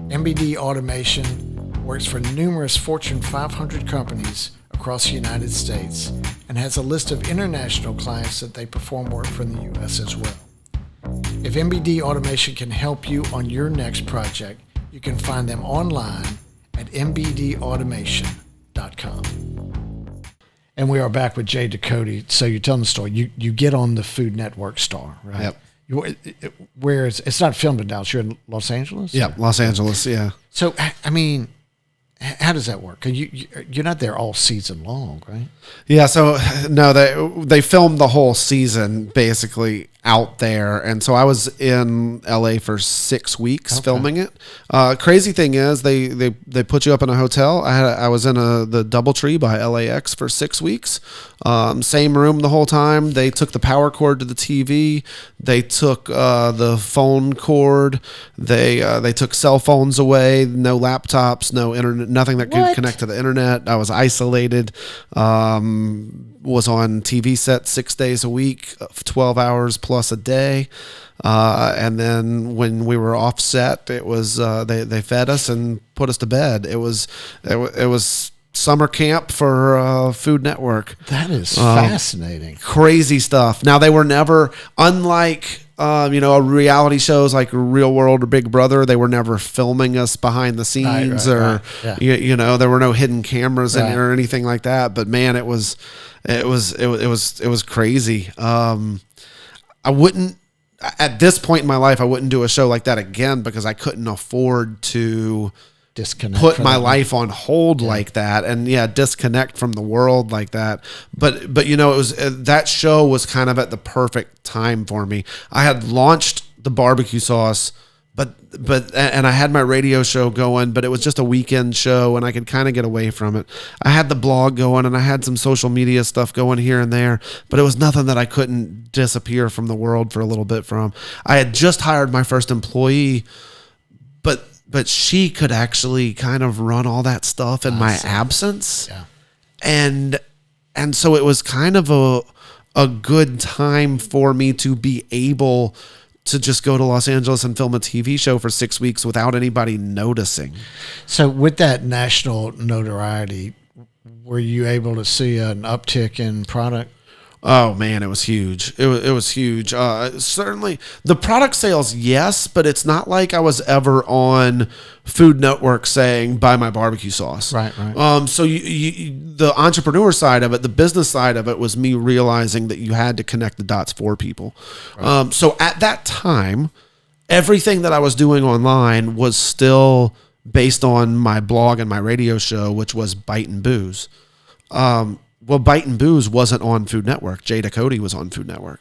B: Mbd Automation works for numerous Fortune 500 companies across the United States and has a list of international clients that they perform work for in the U.S. as well. If Mbd Automation can help you on your next project, you can find them online at mbdautomation.com. And we are back with Jay Ducote. So you're telling the story. You get on the Food Network Star, right?
A: Yep.
B: Where it's not filmed in Dallas. You're in Los Angeles?
A: Yeah, Los Angeles, yeah.
B: So, I mean, how does that work? You're not there all season long, right?
A: Yeah, so no, they filmed the whole season basically out there, and so I was in LA for 6 weeks filming it. Crazy thing is they put you up in a hotel. I was in the DoubleTree by LAX for 6 weeks. Same room the whole time. They took the power cord to the TV. They took the phone cord. They took cell phones away. No laptops. No internet. Nothing that could connect to the internet. I was isolated. Was on TV set 6 days a week, 12 hours plus plus a day. And then when we were offset, it was they fed us and put us to bed. It was summer camp for Food Network.
B: That is fascinating.
A: Crazy stuff. Now, they were never, unlike reality shows like Real World or Big Brother, they were never filming us behind the scenes or Yeah. There were no hidden cameras in it or anything like that. But man, it was crazy. I wouldn't, at this point in my life, I wouldn't do a show like that again because I couldn't afford to put my life on hold like that and disconnect from the world like that. But it was, that show was kind of at the perfect time for me. I had launched the barbecue sauce, and I had my radio show going, but it was just a weekend show and I could kind of get away from it. I had the blog going and I had some social media stuff going here and there, but it was nothing that I couldn't disappear from the world for a little bit from. I had just hired my first employee, but she could actually kind of run all that stuff in my absence.
B: Yeah.
A: And so it was kind of a good time for me to be able to just go to Los Angeles and film a TV show for 6 weeks without anybody noticing.
B: So with that national notoriety, were you able to see an uptick in product?
A: Oh man, it was huge. It was huge. Certainly the product sales, yes, but it's not like I was ever on Food Network saying buy my barbecue sauce.
B: Right.
A: So you, the entrepreneur side of it, the business side of it, was me realizing that you had to connect the dots for people. Right. So at that time, everything that I was doing online was still based on my blog and my radio show, which was Bite and Booze. Well, Bite and Booze wasn't on Food Network. Jay Ducote was on Food Network.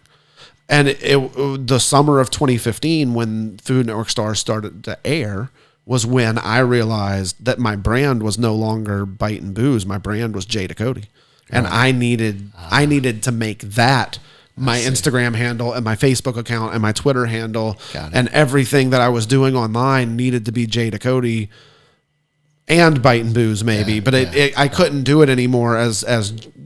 A: And the summer of 2015, when Food Network Stars started to air, was when I realized that my brand was no longer Bite and Booze. My brand was Jay Ducote. And I needed to make that my Instagram handle and my Facebook account and my Twitter handle. And everything that I was doing online needed to be Jay Ducote and Bite and Booze maybe, but I couldn't do it anymore as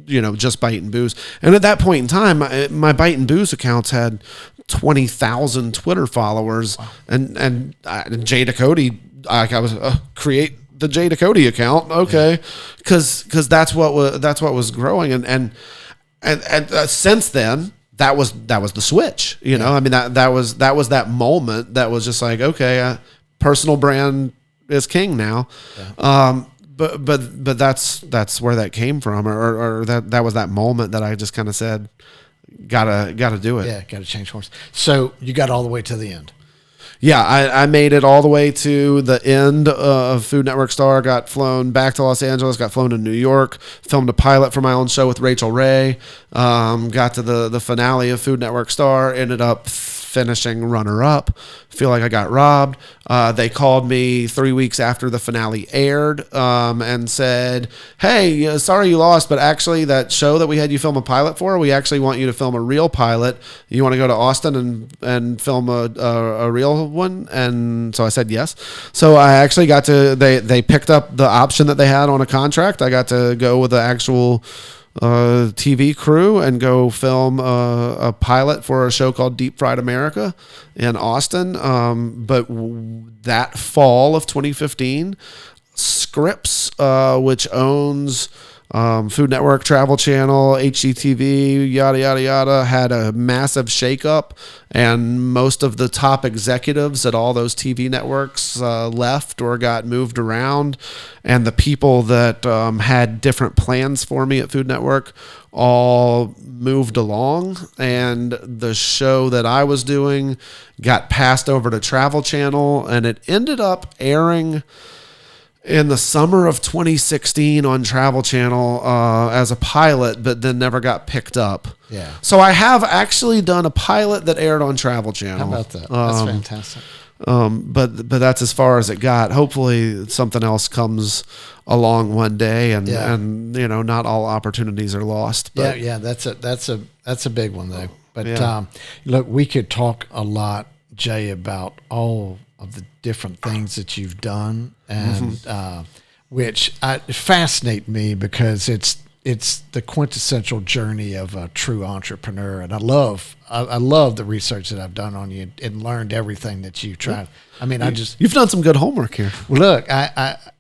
A: just Bite and Booze. And at that point in time, my Bite and Booze accounts had 20,000 Twitter followers, and Jay Ducote, I was create the Jay Ducote account, okay, because that's what was growing, and since then that was the switch, I mean that was that moment that was just like, okay, personal brand is king now. But that's where that came from, or that was that moment that I just kind of said, gotta do it.
B: Yeah, gotta change course. So you got all the way to the end.
A: Yeah, I made it all the way to the end of Food Network Star. Got flown back to Los Angeles, got flown to New York, filmed a pilot for my own show with Rachel Ray, got to the finale of Food Network Star, ended up finishing runner-up. Feel like I got robbed. They called me 3 weeks after the finale aired and said, hey, sorry you lost, but actually that show that we had you film a pilot for, we actually want you to film a real pilot. You want to go to Austin and film a real one? And so I said yes. So I actually got to, they picked up the option that they had on a contract. I got to go with the actual TV crew and go film a pilot for a show called Deep Fried America in Austin. But that fall of 2015, Scripps, which owns Food Network, Travel Channel, HGTV, yada, yada, yada, had a massive shakeup, and most of the top executives at all those TV networks left or got moved around, and the people that had different plans for me at Food Network all moved along, and the show that I was doing got passed over to Travel Channel, and it ended up airing in the summer of 2016 on Travel Channel as a pilot, but then never got picked up.
B: Yeah.
A: So I have actually done a pilot that aired on Travel Channel.
B: How about that? That's fantastic.
A: But that's as far as it got. Hopefully something else comes along one day, and not all opportunities are lost. But
B: yeah, that's a big one though. But look, we could talk a lot, Jay, about all of the different things that you've done, and which fascinate me because it's it's the quintessential journey of a true entrepreneur. And I love the research that I've done on you and learned everything that you tried. I mean,
A: you've done some good homework here.
B: Well, look,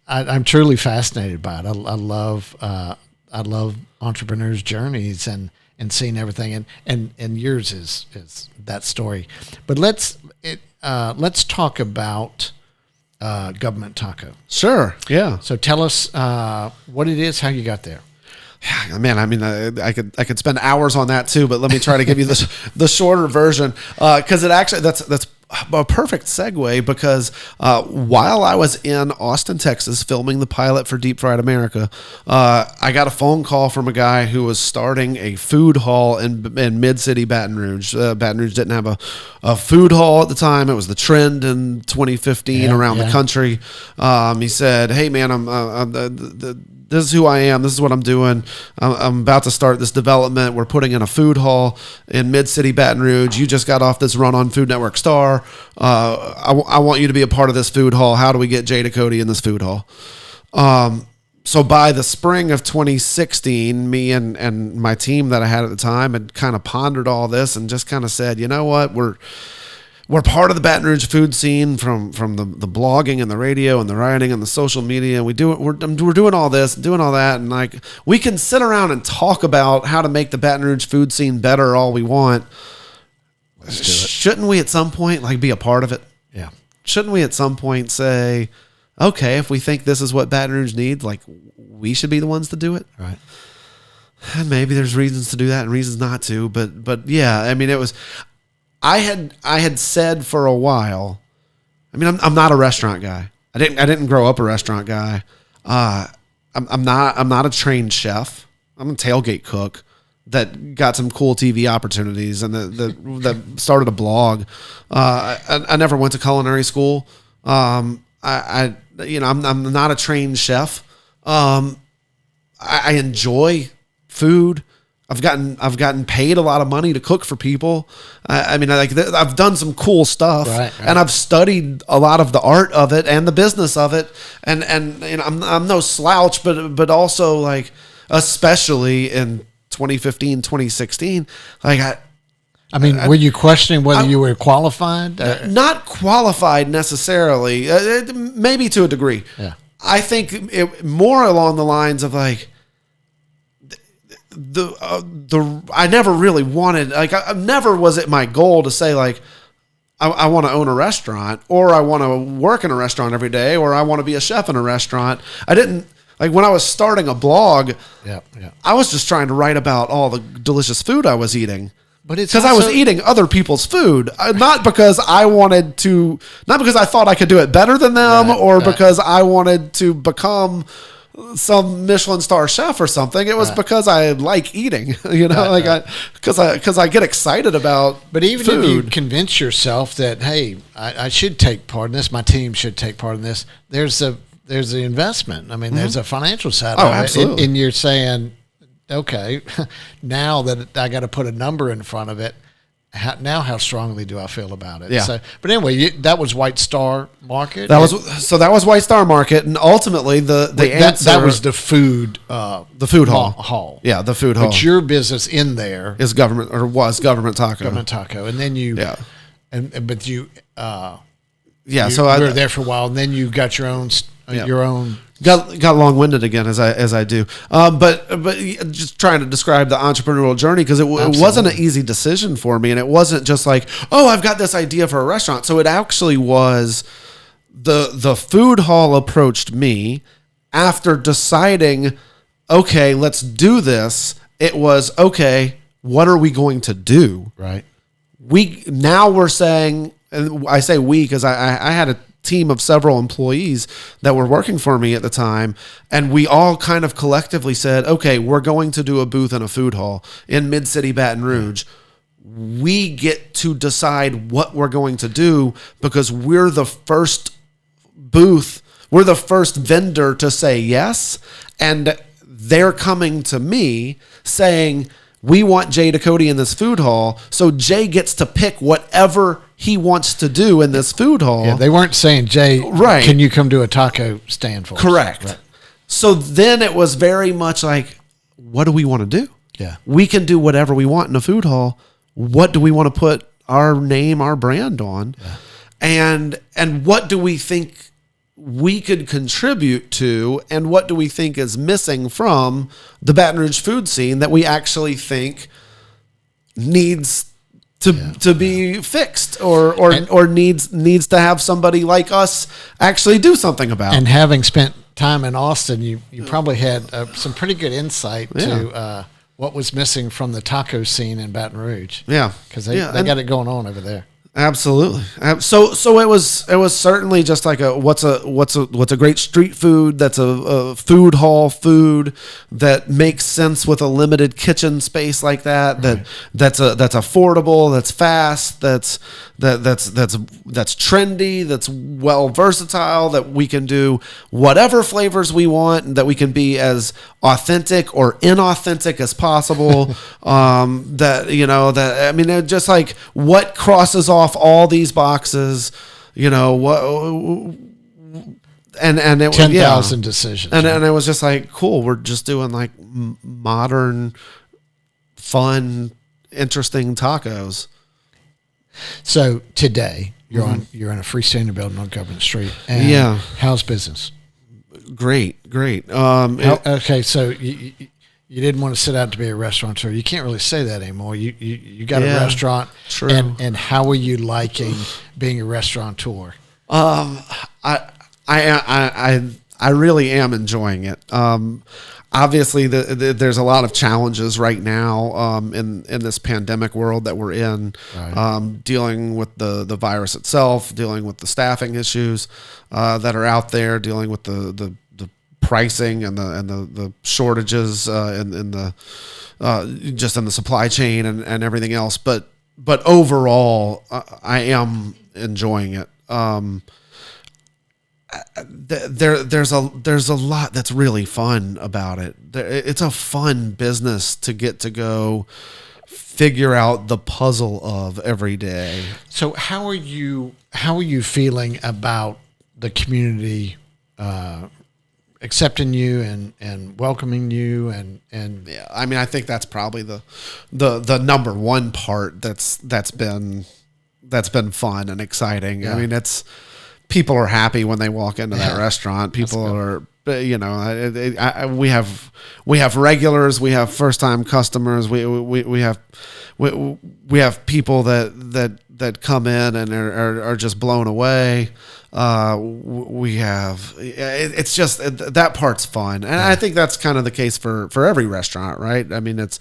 B: I'm truly fascinated by it. I love entrepreneurs' journeys and seeing everything. And yours is that story. But let's talk about Government Taco.
A: Sure. Yeah.
B: So tell us what it is, how you got there.
A: Yeah, man, I mean, I could spend hours on that too, but let me try to give you the shorter version, because it actually that's a perfect segue, because while I was in Austin, Texas, filming the pilot for Deep Fried America, I got a phone call from a guy who was starting a food hall in Mid-City Baton Rouge. Baton Rouge didn't have a food hall at the time. It was the trend in 2015 around the country. He said, "Hey, man, this is who I am. This is what I'm doing. I'm about to start this development. We're putting in a food hall in Mid-City Baton Rouge. You just got off this run on Food Network Star. I want you to be a part of this food hall. How do we get Jay Ducote in this food hall?" So by the spring of 2016, me and my team that I had at the time had kind of pondered all this and just kind of said, you know what, we're part of the Baton Rouge food scene from the blogging and the radio and the writing and the social media. We're doing all this, doing all that, and like we can sit around and talk about how to make the Baton Rouge food scene better all we want.
B: Let's do it.
A: Shouldn't we at some point like be a part of it?
B: Yeah.
A: Shouldn't we at some point say, okay, if we think this is what Baton Rouge needs, like we should be the ones to do it?
B: Right.
A: And maybe there's reasons to do that and reasons not to, but yeah, I mean, it was. I had said for a while, I mean, I'm not a restaurant guy. I didn't grow up a restaurant guy. I'm not a trained chef. I'm a tailgate cook that got some cool TV opportunities and that started a blog. I never went to culinary school. I'm not a trained chef. I enjoy food. I've gotten paid a lot of money to cook for people. I've done some cool stuff,
B: right.
A: And I've studied a lot of the art of it and the business of it. And I'm no slouch, but also like, especially in 2015, 2016, like
B: were you questioning whether you were qualified?
A: Not qualified necessarily, maybe to a degree.
B: Yeah.
A: I think it more along the lines of like, I never really wanted, like, I never was it my goal to say like, I want to own a restaurant, or I want to work in a restaurant every day, or I want to be a chef in a restaurant. I didn't, like, when I was starting a blog, I was just trying to write about all the delicious food I was eating.
B: But it's
A: because I was eating other people's food, not because I thought I could do it better than them, because I wanted to become some Michelin star chef or something. It was because I like eating, because I get excited about.
B: But even
A: food.
B: if you convince yourself that, hey, I should take part in this, my team should take part in this, there's the investment. I mean, there's a financial side of it.
A: Absolutely.
B: And you're saying, okay, now that I got to put a number in front of it, how strongly do I feel about it?
A: Yeah.
B: So, but anyway, that was White Star Market.
A: That was White Star Market, and ultimately the answer
B: that was the food hall.
A: Yeah, the food hall.
B: But your business in there
A: was Government Taco.
B: Government Taco, and then you but you
A: so
B: you were there for a while, and then you got your own
A: Got long-winded again as I do, but just trying to describe the entrepreneurial journey, because it wasn't an easy decision for me, and it wasn't just like, oh, I've got this idea for a restaurant. So it actually was the food hall approached me after deciding, okay, let's do this. It was, okay, what are we going to do?
B: Right.
A: We're saying, and I say we because I had a team of several employees that were working for me at the time, and we all kind of collectively said, okay, we're going to do a booth in a food hall in Mid-City Baton Rouge. We get to decide what we're going to do because we're the first booth, we're the first vendor to say yes, and they're coming to me saying, we want Jay Ducote in this food hall, so Jay gets to pick whatever he wants to do in this food hall.
B: Yeah, they weren't saying, Jay, can you come to a taco stand for us?
A: Correct. Right. So then it was very much like, what do we want to do?
B: Yeah.
A: We can do whatever we want in a food hall. What do we want to put our name, our brand on? Yeah. And what do we think we could contribute to, and what do we think is missing from the Baton Rouge food scene that we actually think needs to be fixed or needs to have somebody like us actually do something about?
B: And having spent time in Austin, you probably had some pretty good insight to what was missing from the taco scene in Baton Rouge.
A: Yeah,
B: because they got it going on over there.
A: Absolutely. So it was certainly just like what's a great street food that's a food hall food that makes sense with a limited kitchen space like that. Right. That's affordable, that's fast, that's trendy, that's well versatile, that we can do whatever flavors we want, and that we can be as authentic or inauthentic as possible. Just like what crosses off all these boxes, what, and it was
B: 10,000 decisions,
A: and it was just like, cool. We're just doing like modern, fun, interesting tacos.
B: So today you're in a freestanding building on Government Street. And how's business? Great.
A: Okay,
B: so you didn't want to set out to be a restaurateur. You can't really say that anymore. You got a restaurant.
A: True.
B: And how are you liking being a restaurateur?
A: I really am enjoying it. Obviously, there's a lot of challenges right now in this pandemic world that we're in, right. Dealing with the virus itself, dealing with the staffing issues that are out there, dealing with the pricing and the shortages in the just in the supply chain and everything else. But overall, I am enjoying it. There's a lot that's really fun about it. It's a fun business to get to go figure out the puzzle of every day.
B: So how are you feeling about the community accepting you and welcoming you and
A: yeah, I mean, I think that's probably the number one part that's been fun and exciting. Yeah. I mean, people are happy when they walk into that restaurant. People are, we have regulars, we have first time customers, we have people that come in and are just blown away. It's just that part's fun, and I think that's kind of the case for every restaurant, right? I mean, it's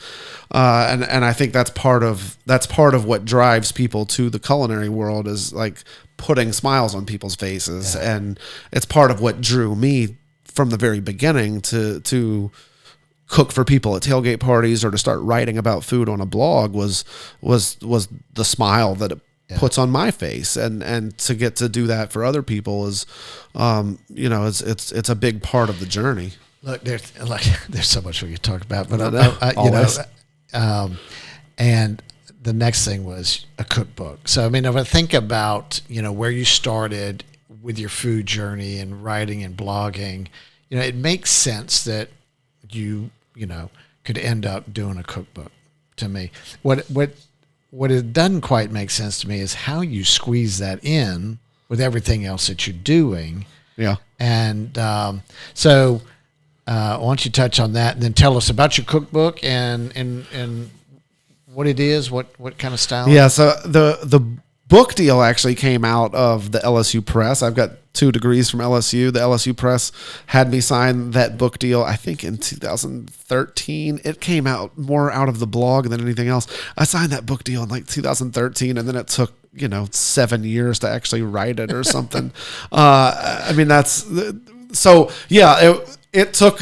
A: and I think that's part of what drives people to the culinary world, is like putting smiles on people's faces, and it's part of what drew me from the very beginning to cook for people at tailgate parties or to start writing about food on a blog was the smile that it puts on my face, and to get to do that for other people is, it's a big part of the journey.
B: Look, there's so much we could talk about, but and the next thing was a cookbook. So I mean, if I think about where you started with your food journey and writing and blogging, it makes sense that you could end up doing a cookbook. To me, what it doesn't quite make sense to me is how you squeeze that in with everything else that you're doing.
A: Yeah.
B: And so why don't you touch on that, and then tell us about your cookbook and what it is, what kind of style?
A: Yeah. So the book deal actually came out of the LSU Press. I've got 2 degrees from LSU. The LSU Press had me sign that book deal, I think in 2013. It came out more out of the blog than anything else. I signed that book deal in like 2013, and then it took 7 years to actually write it or something. I mean, it took.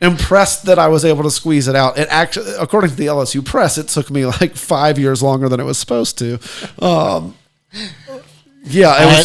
A: Impressed that I was able to squeeze it out. It actually, according to the LSU Press, it took me like 5 years longer than it was supposed to. I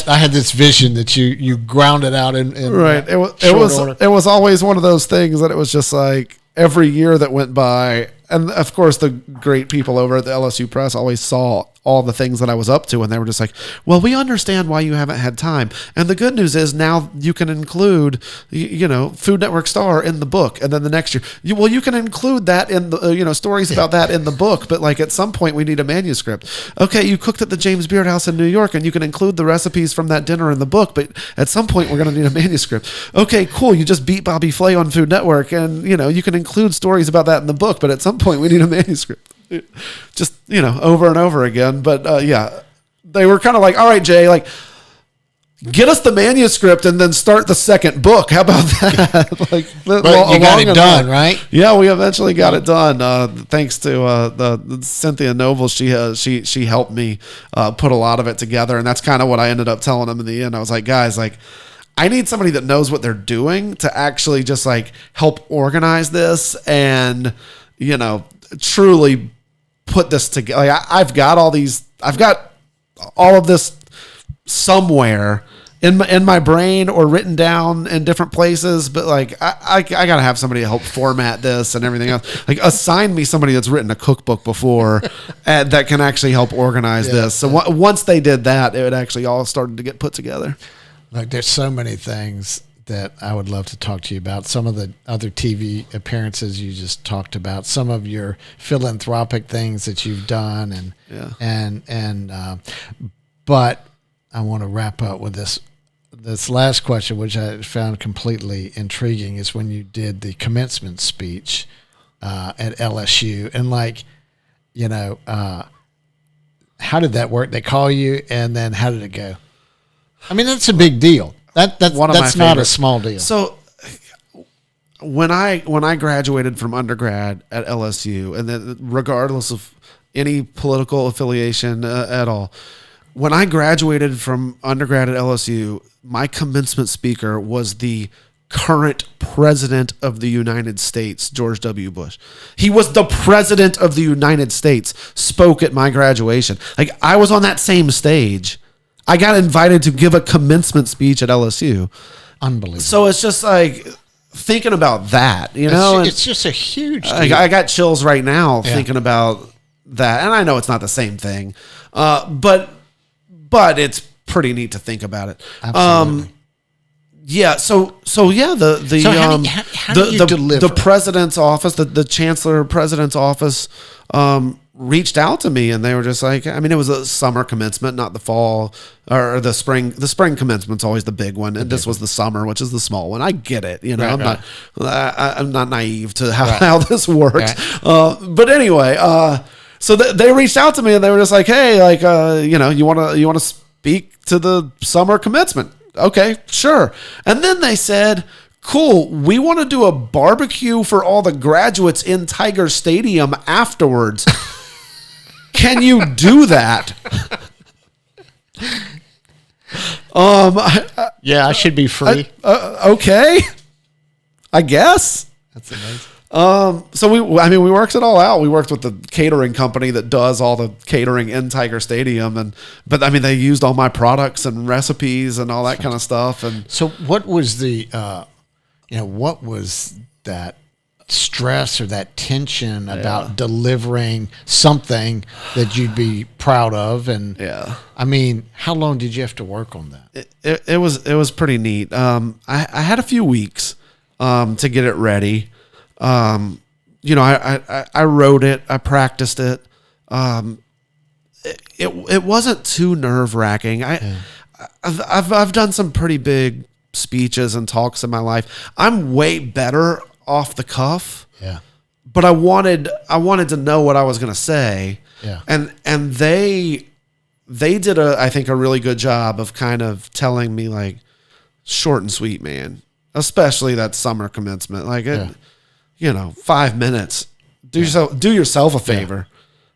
B: had this vision that you ground it out in
A: right. It was always one of those things that it was just like every year that went by, and of course the great people over at the LSU Press always saw all the things that I was up to, and they were just like, well, we understand why you haven't had time. And the good news is now you can include, Food Network star in the book. And then the next year, you can include that in the, stories about that in the book. But like at some point we need a manuscript. Okay, you cooked at the James Beard House in New York, and you can include the recipes from that dinner in the book. But at some point we're going to need a manuscript. Okay, cool. You just beat Bobby Flay on Food Network, and, you can include stories about that in the book. But at some point we need a manuscript. Just, over and over again. But they were kind of like, all right, Jay, like, get us the manuscript and then start the second book. How about that?
B: But you got it done, right?
A: Yeah, we eventually got it done. Thanks to the Cynthia Noble. She helped me put a lot of it together. And that's kind of what I ended up telling them in the end. I was like, guys, like, I need somebody that knows what they're doing to actually just like help organize this and, truly put this together. Like I've got all of this somewhere in my brain or written down in different places, but like I gotta have somebody to help format this and everything else. Like assign me somebody that's written a cookbook before and that can actually help organize this. So once they did that, it actually all started to get put together.
B: Like there's so many things that I would love to talk to you about. Some of the other TV appearances you just talked about, some of your philanthropic things that you've done, but I want to wrap up with this last question, which I found completely intriguing, is when you did the commencement speech at LSU, and how did that work? They call you, and then how did it go? I mean, that's a big deal. That's not a small deal.
A: So when I graduated from undergrad at LSU, and then regardless of any political affiliation at all, when I graduated from undergrad at LSU, my commencement speaker was the current president of the United States, George W. Bush. He was the president of the United States, spoke at my graduation. Like I was on that same stage. I got invited to give a commencement speech at LSU.
B: Unbelievable.
A: So it's just like thinking about that,
B: It's just a huge deal.
A: I got chills right now thinking about that. And I know it's not the same thing, but it's pretty neat to think about it.
B: Absolutely.
A: How do you deliver? The president's office, the chancellor president's office, reached out to me, and they were just like, I mean, it was a summer commencement, not the fall or the spring. The spring commencement's always the big one, and this was the summer, which is the small one. I get it, I'm not naive to how this works. Right. But anyway, so they reached out to me, and they were just like, hey, like, you want to speak to the summer commencement? Okay, sure. And then they said, cool, we want to do a barbecue for all the graduates in Tiger Stadium afterwards. Can you do that?
B: I should be free.
A: Okay, I guess.
B: That's amazing.
A: So we worked it all out. We worked with the catering company that does all the catering in Tiger Stadium, but they used all my products and recipes and all that kind of stuff. And
B: so, what was what was that stress or that tension about delivering something that you'd be proud of? And how long did you have to work on that?
A: It was pretty neat. I had a few weeks to get it ready. I wrote it, I practiced it. It wasn't too nerve wracking. I've done some pretty big speeches and talks in my life. I'm way better off the cuff.
B: Yeah.
A: But I wanted to know what I was going to say.
B: Yeah.
A: And they did I think a really good job of kind of telling me like short and sweet, man, especially that summer commencement. Like 5 minutes, do yourself a favor.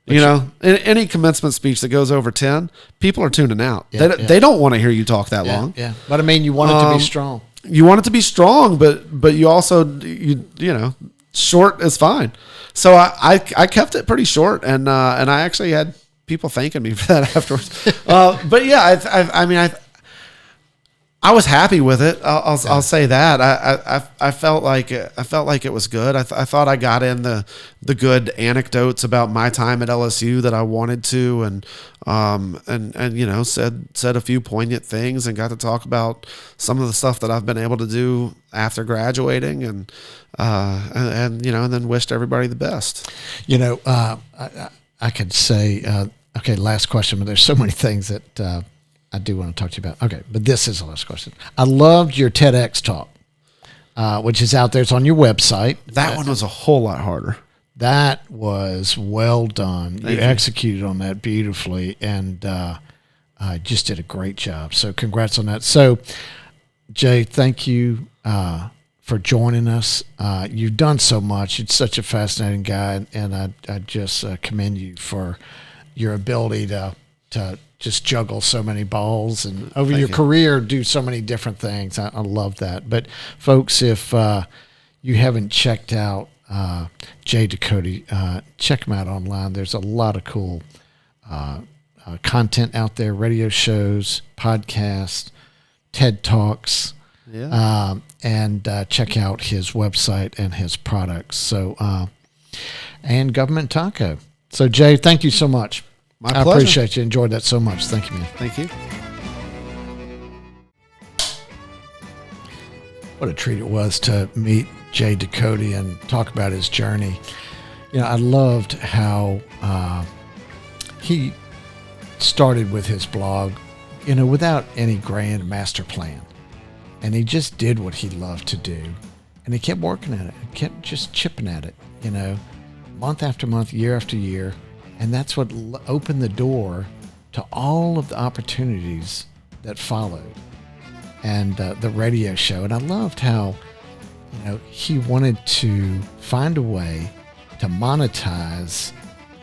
A: Any commencement speech that goes over 10, people are tuning out. They don't want to hear you talk that long.
B: Yeah. But you want it to be strong.
A: You want it to be strong, but you also, short is fine. So I kept it pretty short, and I actually had people thanking me for that afterwards. But yeah, I was happy with it. I'll say that. I felt like it was good. I thought I got in the good anecdotes about my time at LSU that I wanted to, and said a few poignant things, and got to talk about some of the stuff that I've been able to do after graduating, and then wished everybody the best.
B: I could say, okay, last question, but there's so many things that I do want to talk to you about. Okay, but this is the last question. I loved your TEDx talk, which is out there. It's on your website.
A: That one was a whole lot harder.
B: That was well done.
A: Thank you.
B: Executed on that beautifully, and just did a great job. So congrats on that. So, Jay, thank you for joining us. You've done so much. You're such a fascinating guy, and I just commend you for your ability to just juggle so many balls and over your career do so many different things. I love that. But folks, if you haven't checked out Jay Ducote, check him out online. There's a lot of cool content out there, radio shows, podcasts, TED Talks, and check out his website and his products. So, and Government Taco. So Jay, thank you so much.
A: My pleasure.
B: I appreciate you. Enjoyed that so much. Thank you, man.
A: Thank you.
B: What a treat it was to meet Jay Ducote and talk about his journey. I loved how he started with his blog, without any grand master plan. And he just did what he loved to do. And he kept working at it. He kept just chipping at it, month after month, year after year. And that's what opened the door to all of the opportunities that followed, and the radio show. And I loved how, he wanted to find a way to monetize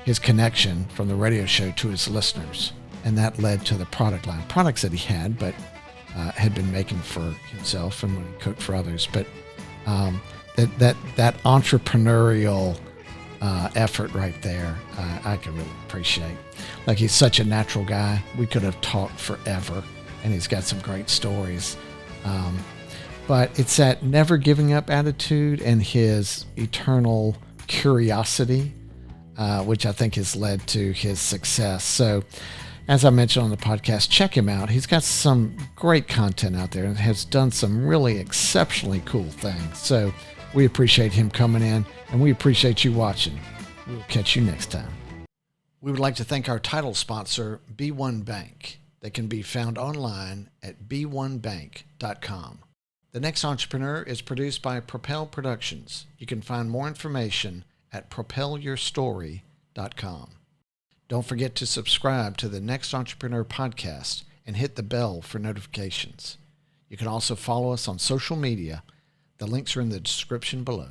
B: his connection from the radio show to his listeners. And that led to the product line, products that he had, but had been making for himself and when he cooked for others. But that entrepreneurial effort right there, I can really appreciate. Like, he's such a natural guy. We could have talked forever, and he's got some great stories. But it's that never giving up attitude and his eternal curiosity, which I think has led to his success. So, as I mentioned on the podcast, check him out. He's got some great content out there and has done some really exceptionally cool things. So we appreciate him coming in, and we appreciate you watching. We'll catch you next time. We would like to thank our title sponsor, B1 Bank. They can be found online at b1bank.com. The Next Entrepreneur is produced by Propel Productions. You can find more information at propelyourstory.com. Don't forget to subscribe to the Next Entrepreneur Podcast and hit the bell for notifications. You can also follow us on social media. The links are in the description below.